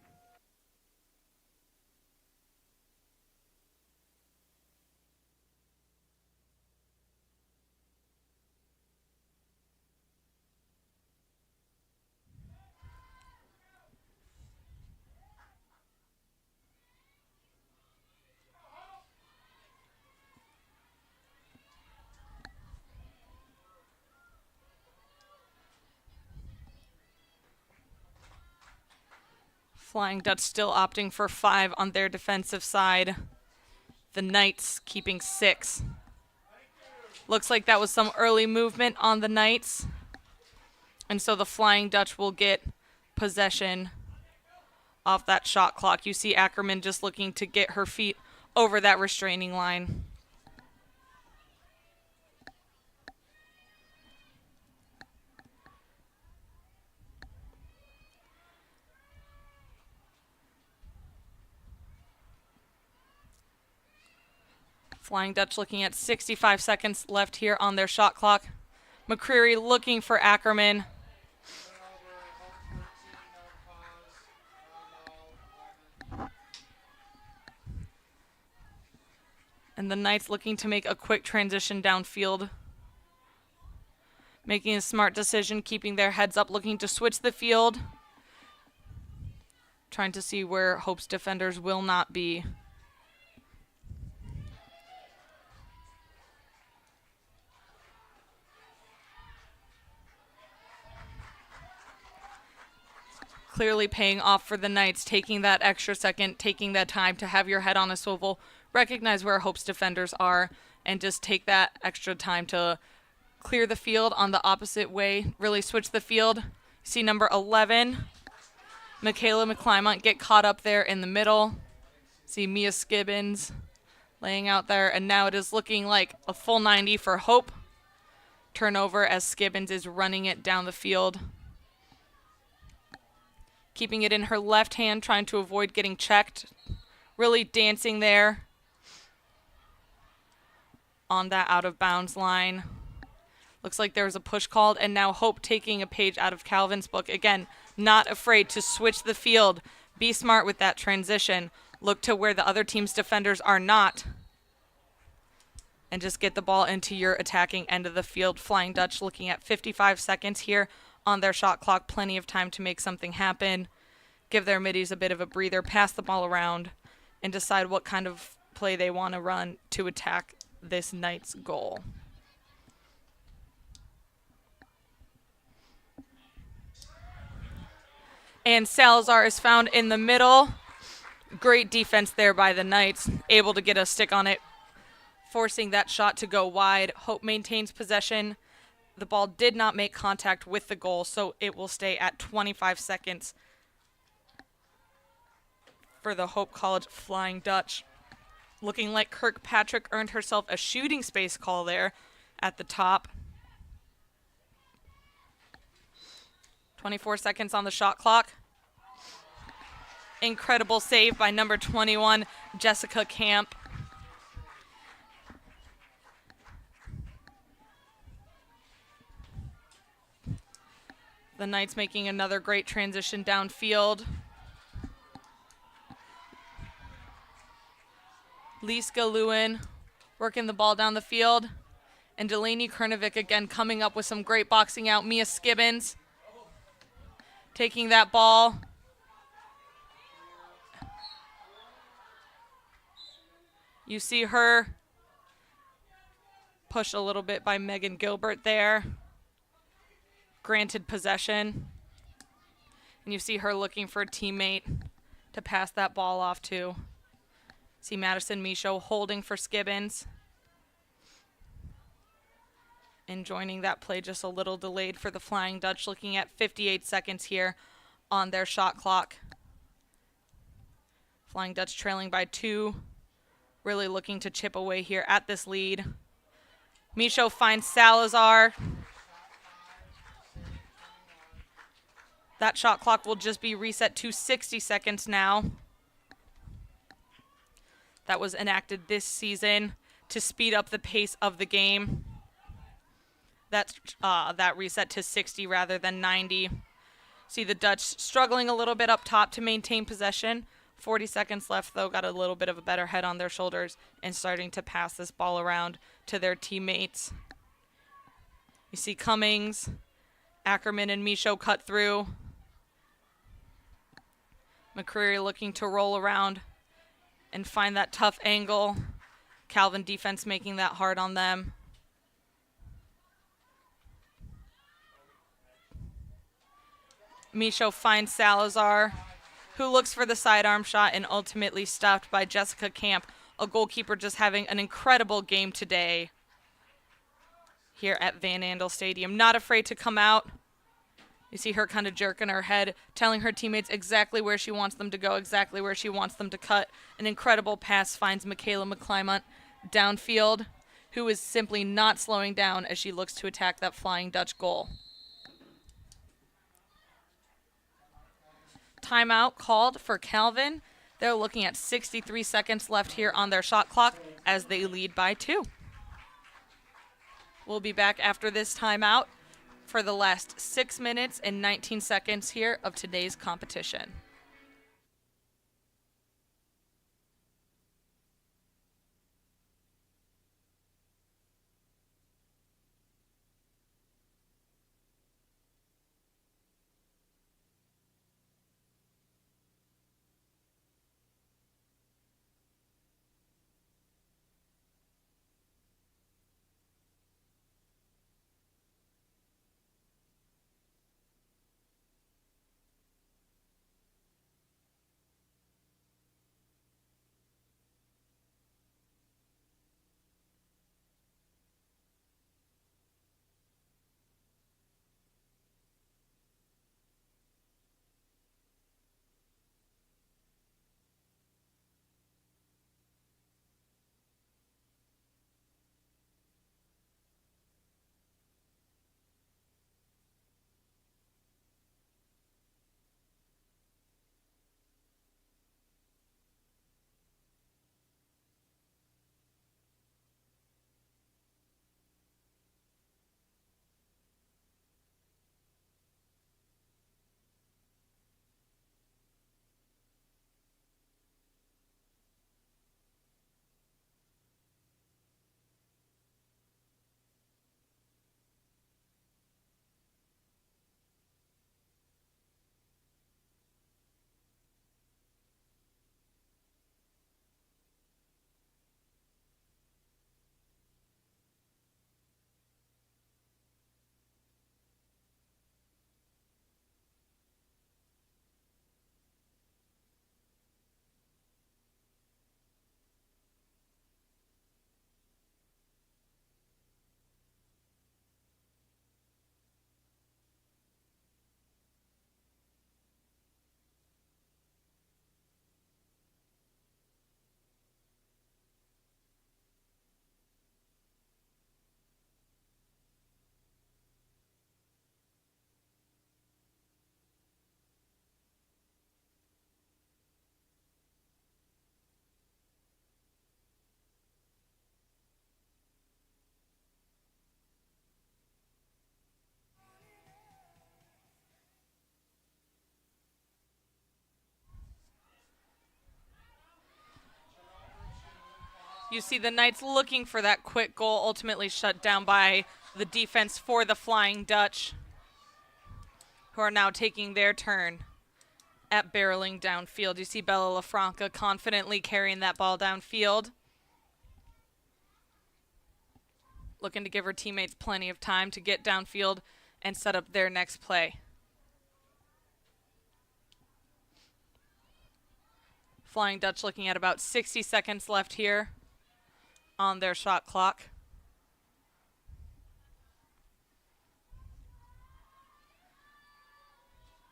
Flying Dutch still opting for 5 on their defensive side. The Knights keeping 6. Looks like that was some early movement on the Knights. And so the Flying Dutch will get possession off that shot clock. You see Ackerman just looking to get her feet over that restraining line. Flying Dutch looking at 65 seconds left here on their shot clock. McCreary looking for Ackerman. And the Knights looking to make a quick transition downfield. Making a smart decision, keeping their heads up, looking to switch the field. Trying to see where Hope's defenders will not be. Clearly paying off for the Knights, taking that extra second, taking that time to have your head on a swivel, recognize where Hope's defenders are, and just take that extra time to clear the field on the opposite way, really switch the field. See number 11, Michaela McClymont, get caught up there in the middle. See Mia Skibbins laying out there, and now it is looking like a full 90 for Hope. Turnover as Skibbins is running it down the field. Keeping it in her left hand, trying to avoid getting checked. really dancing there on that out of bounds line. Looks like there was a push called, and now Hope taking a page out of Calvin's book. Again, not afraid to switch the field. Be smart with that transition. Look to where the other team's defenders are not. And just get the ball into your attacking end of the field. Flying Dutch looking at 55 seconds here on their shot clock. Plenty of time to make something happen. Give their middies a bit of a breather. Pass the ball around and decide what kind of play they want to run to attack this Knights goal. And Salazar is found in the middle. Great defense there by the Knights. Able to get a stick on it, forcing that shot to go wide. Hope maintains possession. The ball did not make contact with the goal, so it will stay at 25 seconds for the Hope College Flying Dutch. Looking like Kirkpatrick earned herself a shooting space call there at the top. 24 seconds on the shot clock. Incredible save by number 21, Jessica Camp. The Knights making another great transition downfield. Liska Lewin working the ball down the field. And Delaney Kernovic again coming up with some great boxing out. Mia Skibbins taking that ball. You see her push a little bit by Megan Gilbert there. Granted possession. And you see her looking for a teammate to pass that ball off to. See Madison Michaud holding for Skibbins. And joining that play just a little delayed for the Flying Dutch, looking at 58 seconds here on their shot clock. Flying Dutch trailing by 2. Really looking to chip away here at this lead. Michaud finds Salazar. That shot clock will just be reset to 60 seconds now. That was enacted this season to speed up the pace of the game. That reset to 60 rather than 90. See the Dutch struggling a little bit up top to maintain possession. 40 seconds left, though, got a little bit of a better head on their shoulders and starting to pass this ball around to their teammates. You see Cummings, Ackerman, and Michaud cut through. McCreary looking to roll around and find that tough angle. Calvin defense making that hard on them. Michaud finds Salazar, who looks for the sidearm shot and ultimately stopped by Jessica Camp, a goalkeeper just having an incredible game today here at Van Andel Stadium. Not afraid to come out. You see her kind of jerking her head, telling her teammates exactly where she wants them to go, exactly where she wants them to cut. An incredible pass finds Michaela McClymont downfield, who is simply not slowing down as she looks to attack that Flying Dutch goal. Timeout called for Calvin. They're looking at 63 seconds left here on their shot clock as they lead by 2. We'll be back after this timeout for the last 6 minutes and 19 seconds here of today's competition. You see the Knights looking for that quick goal, ultimately shut down by the defense for the Flying Dutch, who are now taking their turn at barreling downfield. You see Bella LaFranca confidently carrying that ball downfield, looking to give her teammates plenty of time to get downfield and set up their next play. Flying Dutch looking at about 60 seconds left here on their shot clock.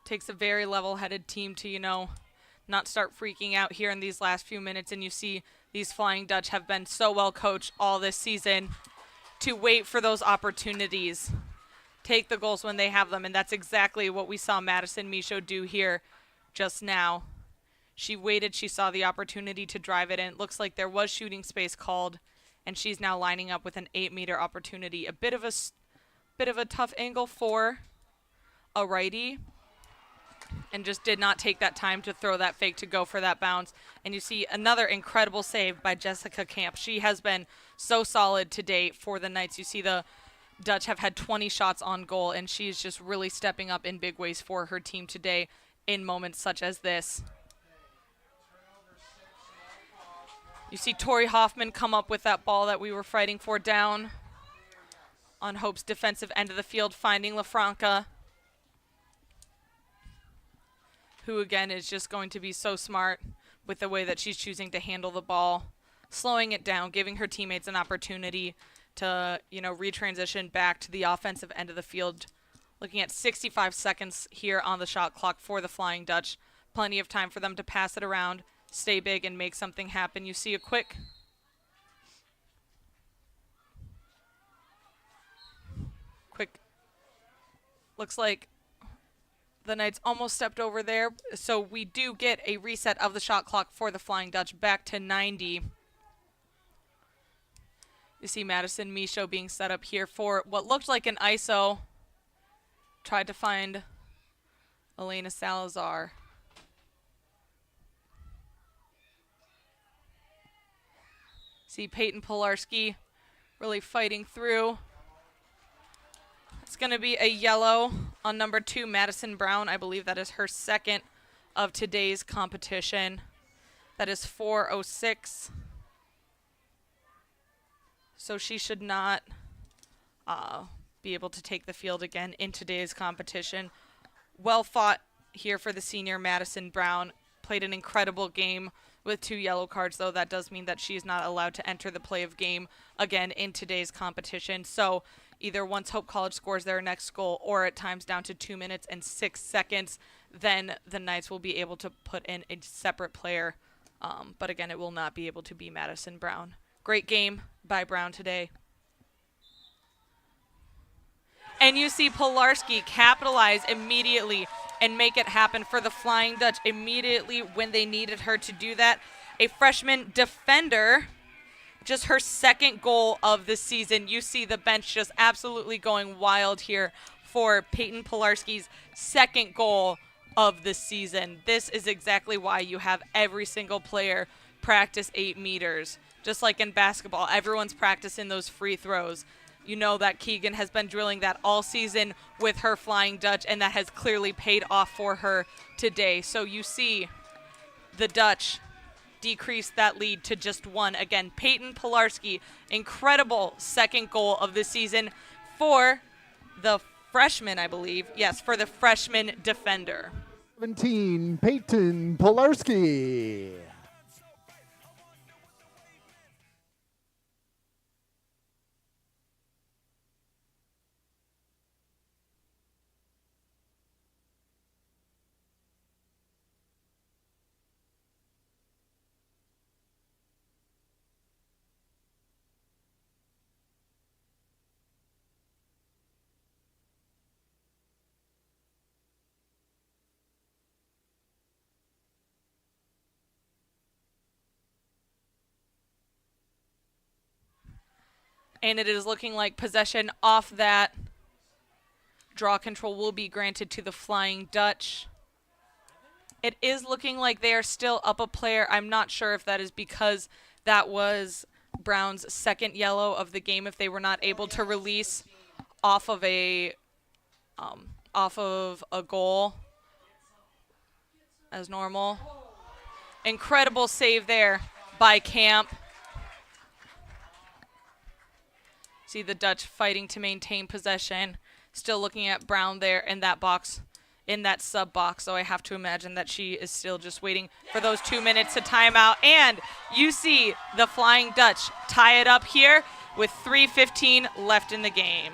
Takes a very level-headed team to, not start freaking out here in these last few minutes. And you see these Flying Dutch have been so well coached all this season to wait for those opportunities. Take the goals when they have them. And that's exactly what we saw Madison Michaud do here just now. She waited. She saw the opportunity to drive it in. It looks like there was shooting space called, and she's now lining up with an 8-meter opportunity. A bit of a tough angle for a righty, and just did not take that time to throw that fake to go for that bounce. And you see another incredible save by Jessica Camp. She has been so solid to date for the Knights. You see the Dutch have had 20 shots on goal, and she's just really stepping up in big ways for her team today in moments such as this. You see Tori Hoffman come up with that ball that we were fighting for down on Hope's defensive end of the field, finding LaFranca, who again is just going to be so smart with the way that she's choosing to handle the ball, slowing it down, giving her teammates an opportunity to, retransition back to the offensive end of the field. Looking at 65 seconds here on the shot clock for the Flying Dutch. Plenty of time for them to pass it around, stay big, and make something happen. You see a quick looks like the Knights almost stepped over there. So we do get a reset of the shot clock for the Flying Dutch back to 90. You see Madison Michaud being set up here for what looked like an ISO. Tried to find Elena Salazar. See Peyton Pilarski really fighting through. It's going to be a yellow on number 2, Madison Brown. I believe that is her second of today's competition. That is 4:06. So she should not be able to take the field again in today's competition. Well fought here for the senior Madison Brown. Played an incredible game with 2 yellow cards, though. That does mean that she is not allowed to enter the play of game again in today's competition. So either once Hope College scores their next goal or at times down to 2 minutes and 6 seconds, then the Knights will be able to put in a separate player. But again, it will not be able to be Madison Brown. Great game by Brown today. And you see Pilarski capitalize immediately and make it happen for the Flying Dutch immediately when they needed her to do that. A freshman defender, just her second goal of the season. You see the bench just absolutely going wild here for Peyton Pilarski's second goal of the season. This is exactly why you have every single player practice 8 meters. Just like in basketball, everyone's practicing those free throws. You know that Keegan has been drilling that all season with her Flying Dutch, and that has clearly paid off for her today. So you see the Dutch decrease that lead to just 1. Again, Peyton Pilarski, incredible second goal of the season for the freshman, I believe. Yes, for the freshman defender. 17, Peyton Pilarski. And it is looking like possession off that draw control will be granted to the Flying Dutch. It is looking like they are still up a player. I'm not sure if that is because that was Brown's second yellow of the game if they were not able to release off of a goal as normal. Incredible save there by Camp. See the Dutch fighting to maintain possession. Still looking at Brown there in that box, in that sub box. So I have to imagine that she is still just waiting for those 2 minutes to time out. And you see the Flying Dutch tie it up here with 3:15 left in the game.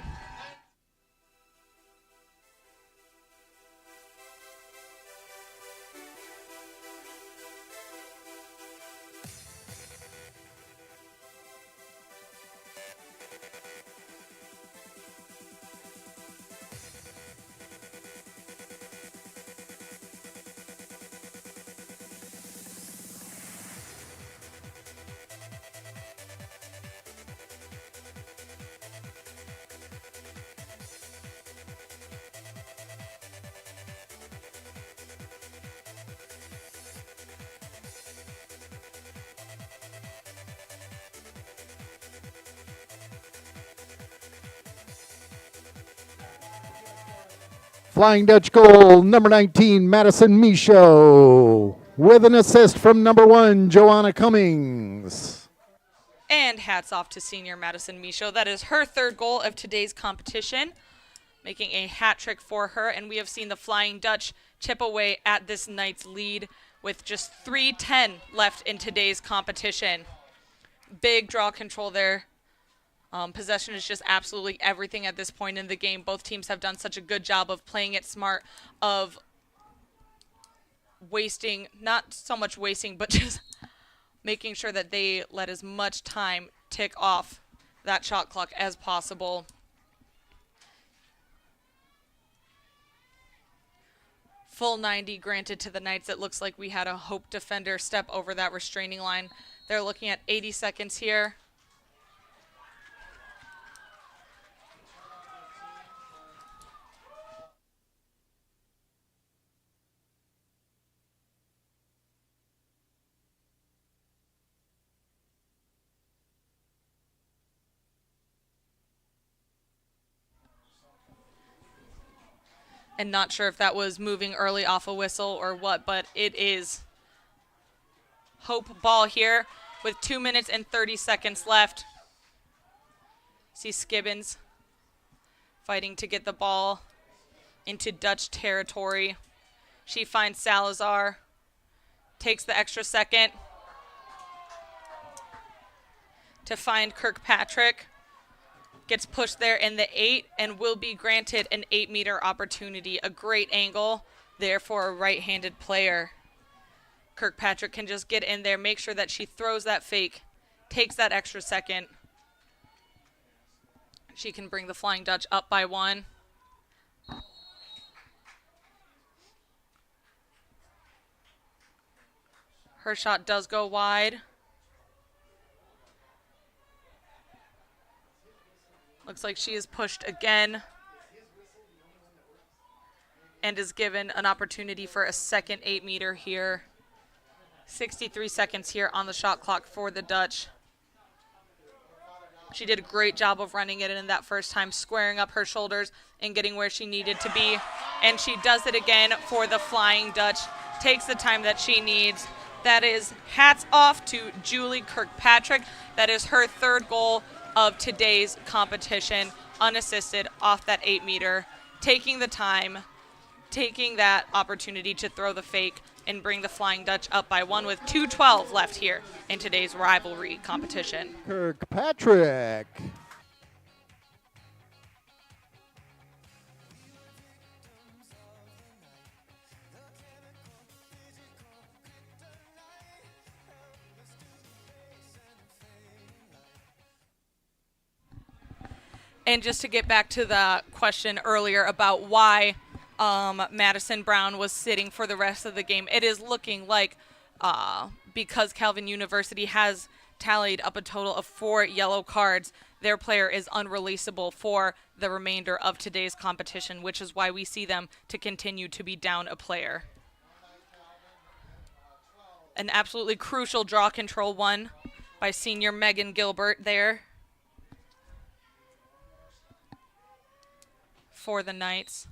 Flying Dutch goal, number 19, Madison Michaud, with an assist from number 1, Joanna Cummings. And hats off to senior Madison Michaud. That is her third goal of today's competition, making a hat trick for her. And we have seen the Flying Dutch chip away at this night's lead with just 3:10 left in today's competition. Big draw control there. Possession is just absolutely everything at this point in the game. Both teams have done such a good job of playing it smart, of wasting, not so much wasting, but just making sure that they let as much time tick off that shot clock as possible. Full 90 granted to the Knights. It looks like we had a Hope defender step over that restraining line. They're looking at 80 seconds here. And not sure if that was moving early off a whistle or what, but it is Hope ball here with 2 minutes and 30 seconds left. See Skibbins fighting to get the ball into Dutch territory. She finds Salazar, takes the extra second to find Kirkpatrick. Gets pushed there in the 8 and will be granted an 8-meter opportunity. A great angle there for a right-handed player. Kirkpatrick can just get in there, make sure that she throws that fake, takes that extra second. She can bring the Flying Dutch up by 1. Her shot does go wide. Looks like she is pushed again and is given an opportunity for a second 8-meter here. 63 seconds here on the shot clock for the Dutch. She did a great job of running it in that first time, squaring up her shoulders and getting where she needed to be. And she does it again for the Flying Dutch. Takes the time that she needs. That is hats off to Julie Kirkpatrick. That is her third goal of today's competition, unassisted off that 8-meter, taking the time, taking that opportunity to throw the fake and bring the Flying Dutch up by 1 with 2:12 left here in today's rivalry competition. Kirkpatrick. And just to get back to the question earlier about why Madison Brown was sitting for the rest of the game, it is looking like because Calvin University has tallied up a total of 4 yellow cards, their player is unreleasable for the remainder of today's competition, which is why we see them to continue to be down a player. An absolutely crucial draw control won by senior Megan Gilbert there for the Knights.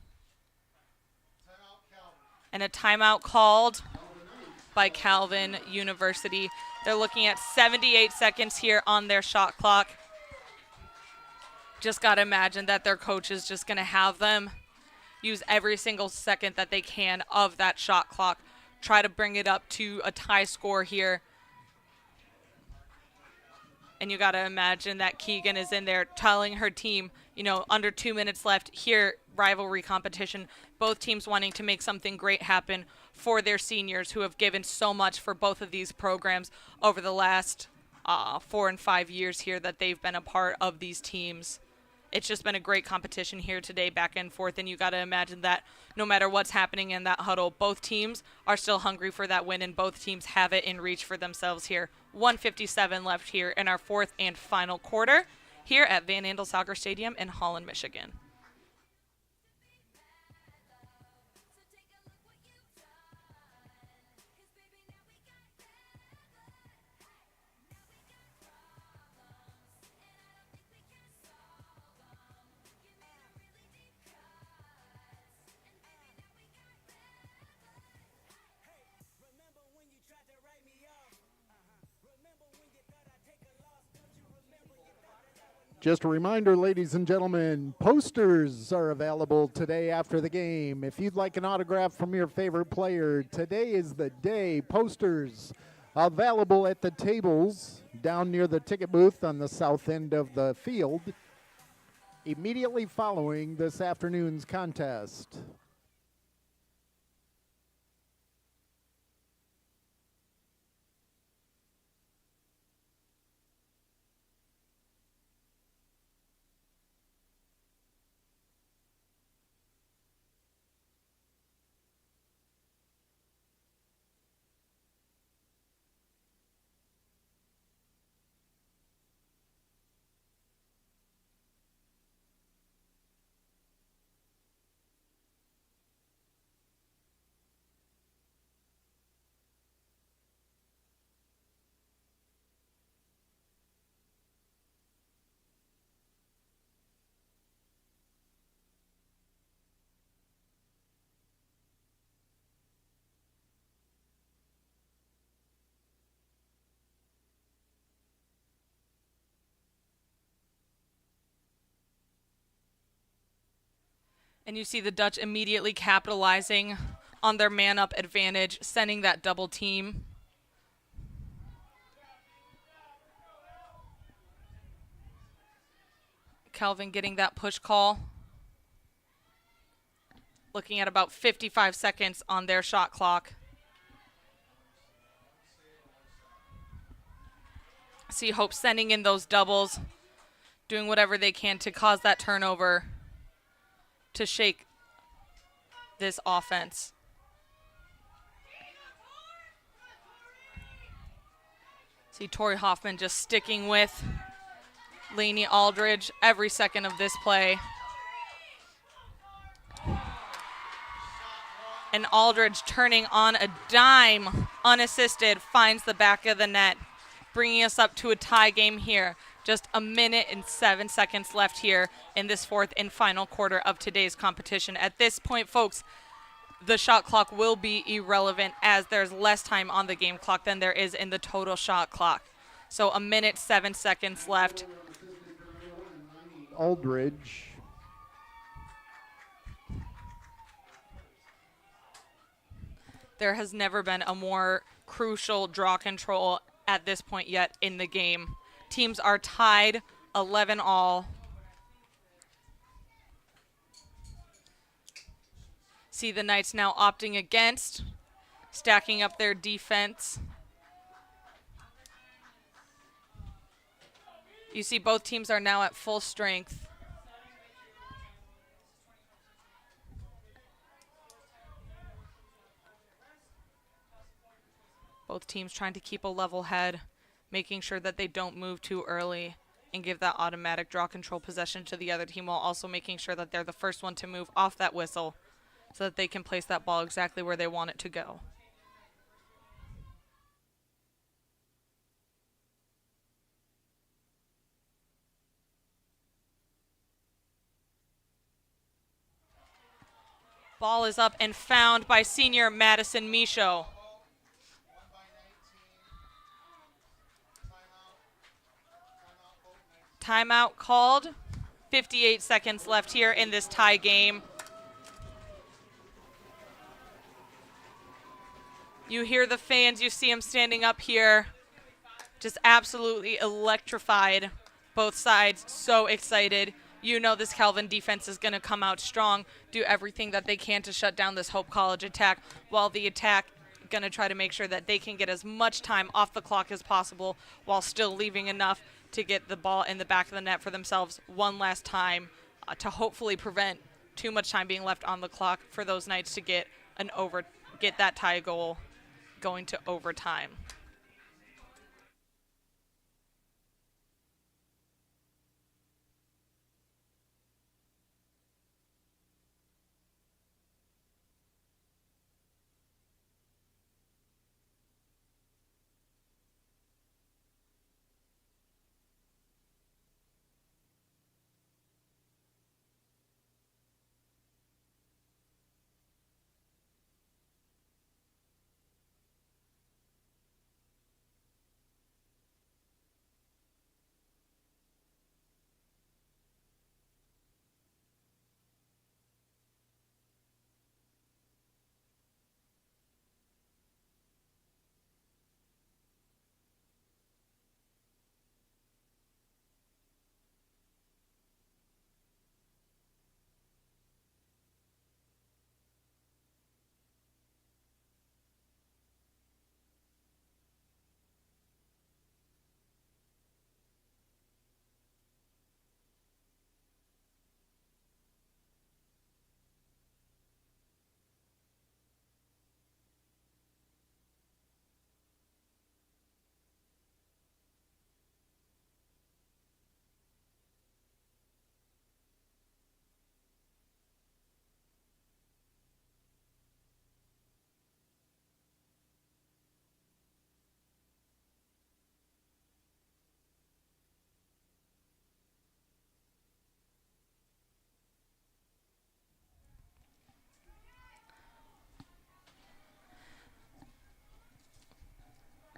And a timeout called by Calvin University. They're looking at 78 seconds here on their shot clock. Just got to imagine that their coach is just going to have them use every single second that they can of that shot clock. Try to bring it up to a tie score here. And you got to imagine that Keegan is in there telling her team, you know, under 2 minutes left here, rivalry competition, both teams wanting to make something great happen for their seniors who have given so much for both of these programs over the last 4 and 5 years here that they've been a part of these teams. It's just been a great competition here today, back and forth, and you got to imagine that no matter what's happening in that huddle, both teams are still hungry for that win, and both teams have it in reach for themselves here. 1:57 left here in our fourth and final quarter here at Van Andel Soccer Stadium in Holland, Michigan. Just a reminder, ladies and gentlemen, posters are available today after the game. If you'd like an autograph from your favorite player, today is the day. Posters available at the tables down near the ticket booth on the south end of the field immediately following this afternoon's contest. And you see the Dutch immediately capitalizing on their man-up advantage, sending that double team. Calvin getting that push call. Looking at about 55 seconds on their shot clock. See Hope sending in those doubles, doing whatever they can to cause that turnover, to shake this offense. See Tori Hoffman just sticking with Lainey Aldridge every second of this play. And Aldridge turning on a dime, unassisted, finds the back of the net, bringing us up to a tie game here. Just 1 minute and 7 seconds left here in this fourth and final quarter of today's competition. At this point, folks, the shot clock will be irrelevant as there's less time on the game clock than there is in the total shot clock. So 1 minute, 7 seconds left. Aldridge. There has never been a more crucial draw control at this point yet in the game. Teams are tied 11-all. See the Knights now opting against, stacking up their defense. You see both teams are now at full strength. Both teams trying to keep a level head, making sure that they don't move too early and give that automatic draw control possession to the other team, while also making sure that they're the first one to move off that whistle so that they can place that ball exactly where they want it to go. Ball is up and found by senior Madison Michaud. Timeout called. 58 seconds left here in this tie game. You hear the fans, you see them standing up here, just absolutely electrified. Both sides so excited. You know this Calvin defense is going to come out strong, do everything that they can to shut down this Hope College attack, while the attack going to try to make sure that they can get as much time off the clock as possible while still leaving enough to get the ball in the back of the net for themselves one last time to hopefully prevent too much time being left on the clock for those Knights to get that tie goal going to overtime.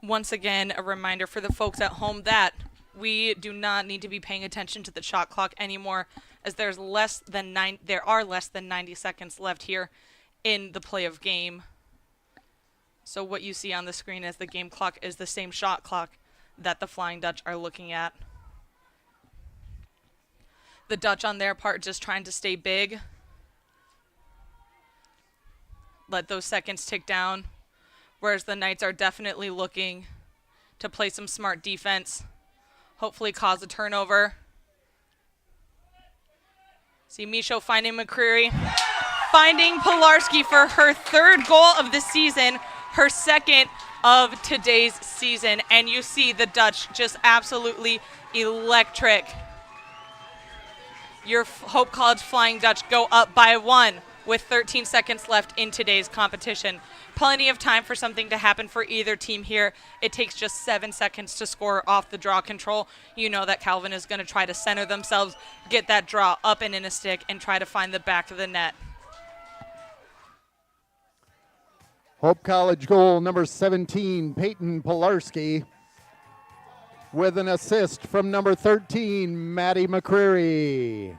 Once again, a reminder for the folks at home that we do not need to be paying attention to the shot clock anymore, as there are less than 90 seconds left here in the play of game. So what you see on the screen as the game clock is the same shot clock that the Flying Dutch are looking at. The Dutch on their part just trying to stay big. Let those seconds tick down. Whereas the Knights are definitely looking to play some smart defense, hopefully cause a turnover. See Michaud finding McCreary, finding Pilarski for her third goal of the season, her second of today's season. And you see the Dutch just absolutely electric. Your Hope College Flying Dutch go up by 1 with 13 seconds left in today's competition. Plenty of time for something to happen for either team here. It takes just 7 seconds to score off the draw control. You know that Calvin is going to try to center themselves, get that draw up and in a stick, and try to find the back of the net. Hope College goal number 17, Peyton Pilarski, with an assist from number 13, Maddie McCreary.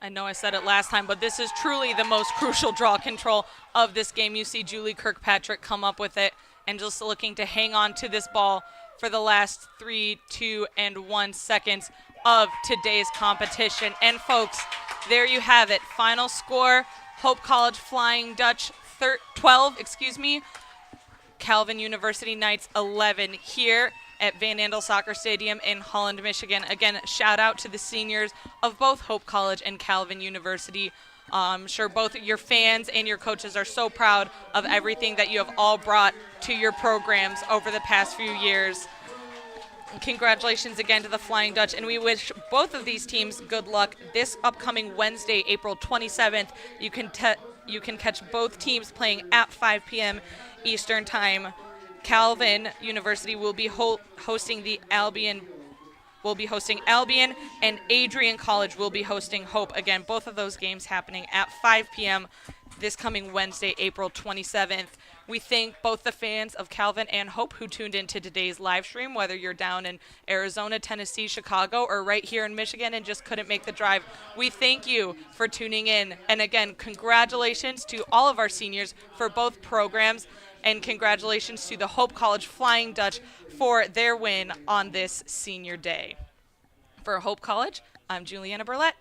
I know I said it last time, but this is truly the most crucial draw control of this game. You see Julie Kirkpatrick come up with it and just looking to hang on to this ball for the last 3, 2, and 1 seconds of today's competition. And folks, there you have it. Final score, Hope College Flying Dutch 12, Calvin University Knights 11 here at Van Andel Soccer Stadium in Holland, Michigan. Again, shout out to the seniors of both Hope College and Calvin University. I'm sure both your fans and your coaches are so proud of everything that you have all brought to your programs over the past few years. Congratulations again to the Flying Dutch, and we wish both of these teams good luck this upcoming Wednesday, April 27th. You can catch both teams playing at 5 p.m. Eastern Time. Calvin University will be hosting Albion, and Adrian College will be hosting Hope. Again, both of those games happening at 5 p.m. this coming Wednesday, April 27th. We thank both the fans of Calvin and Hope who tuned into today's live stream, whether you're down in Arizona, Tennessee, Chicago, or right here in Michigan and just couldn't make the drive. We thank you for tuning in. And again, congratulations to all of our seniors for both programs, and congratulations to the Hope College Flying Dutch for their win on this senior day. For Hope College, I'm Juliana Burlett.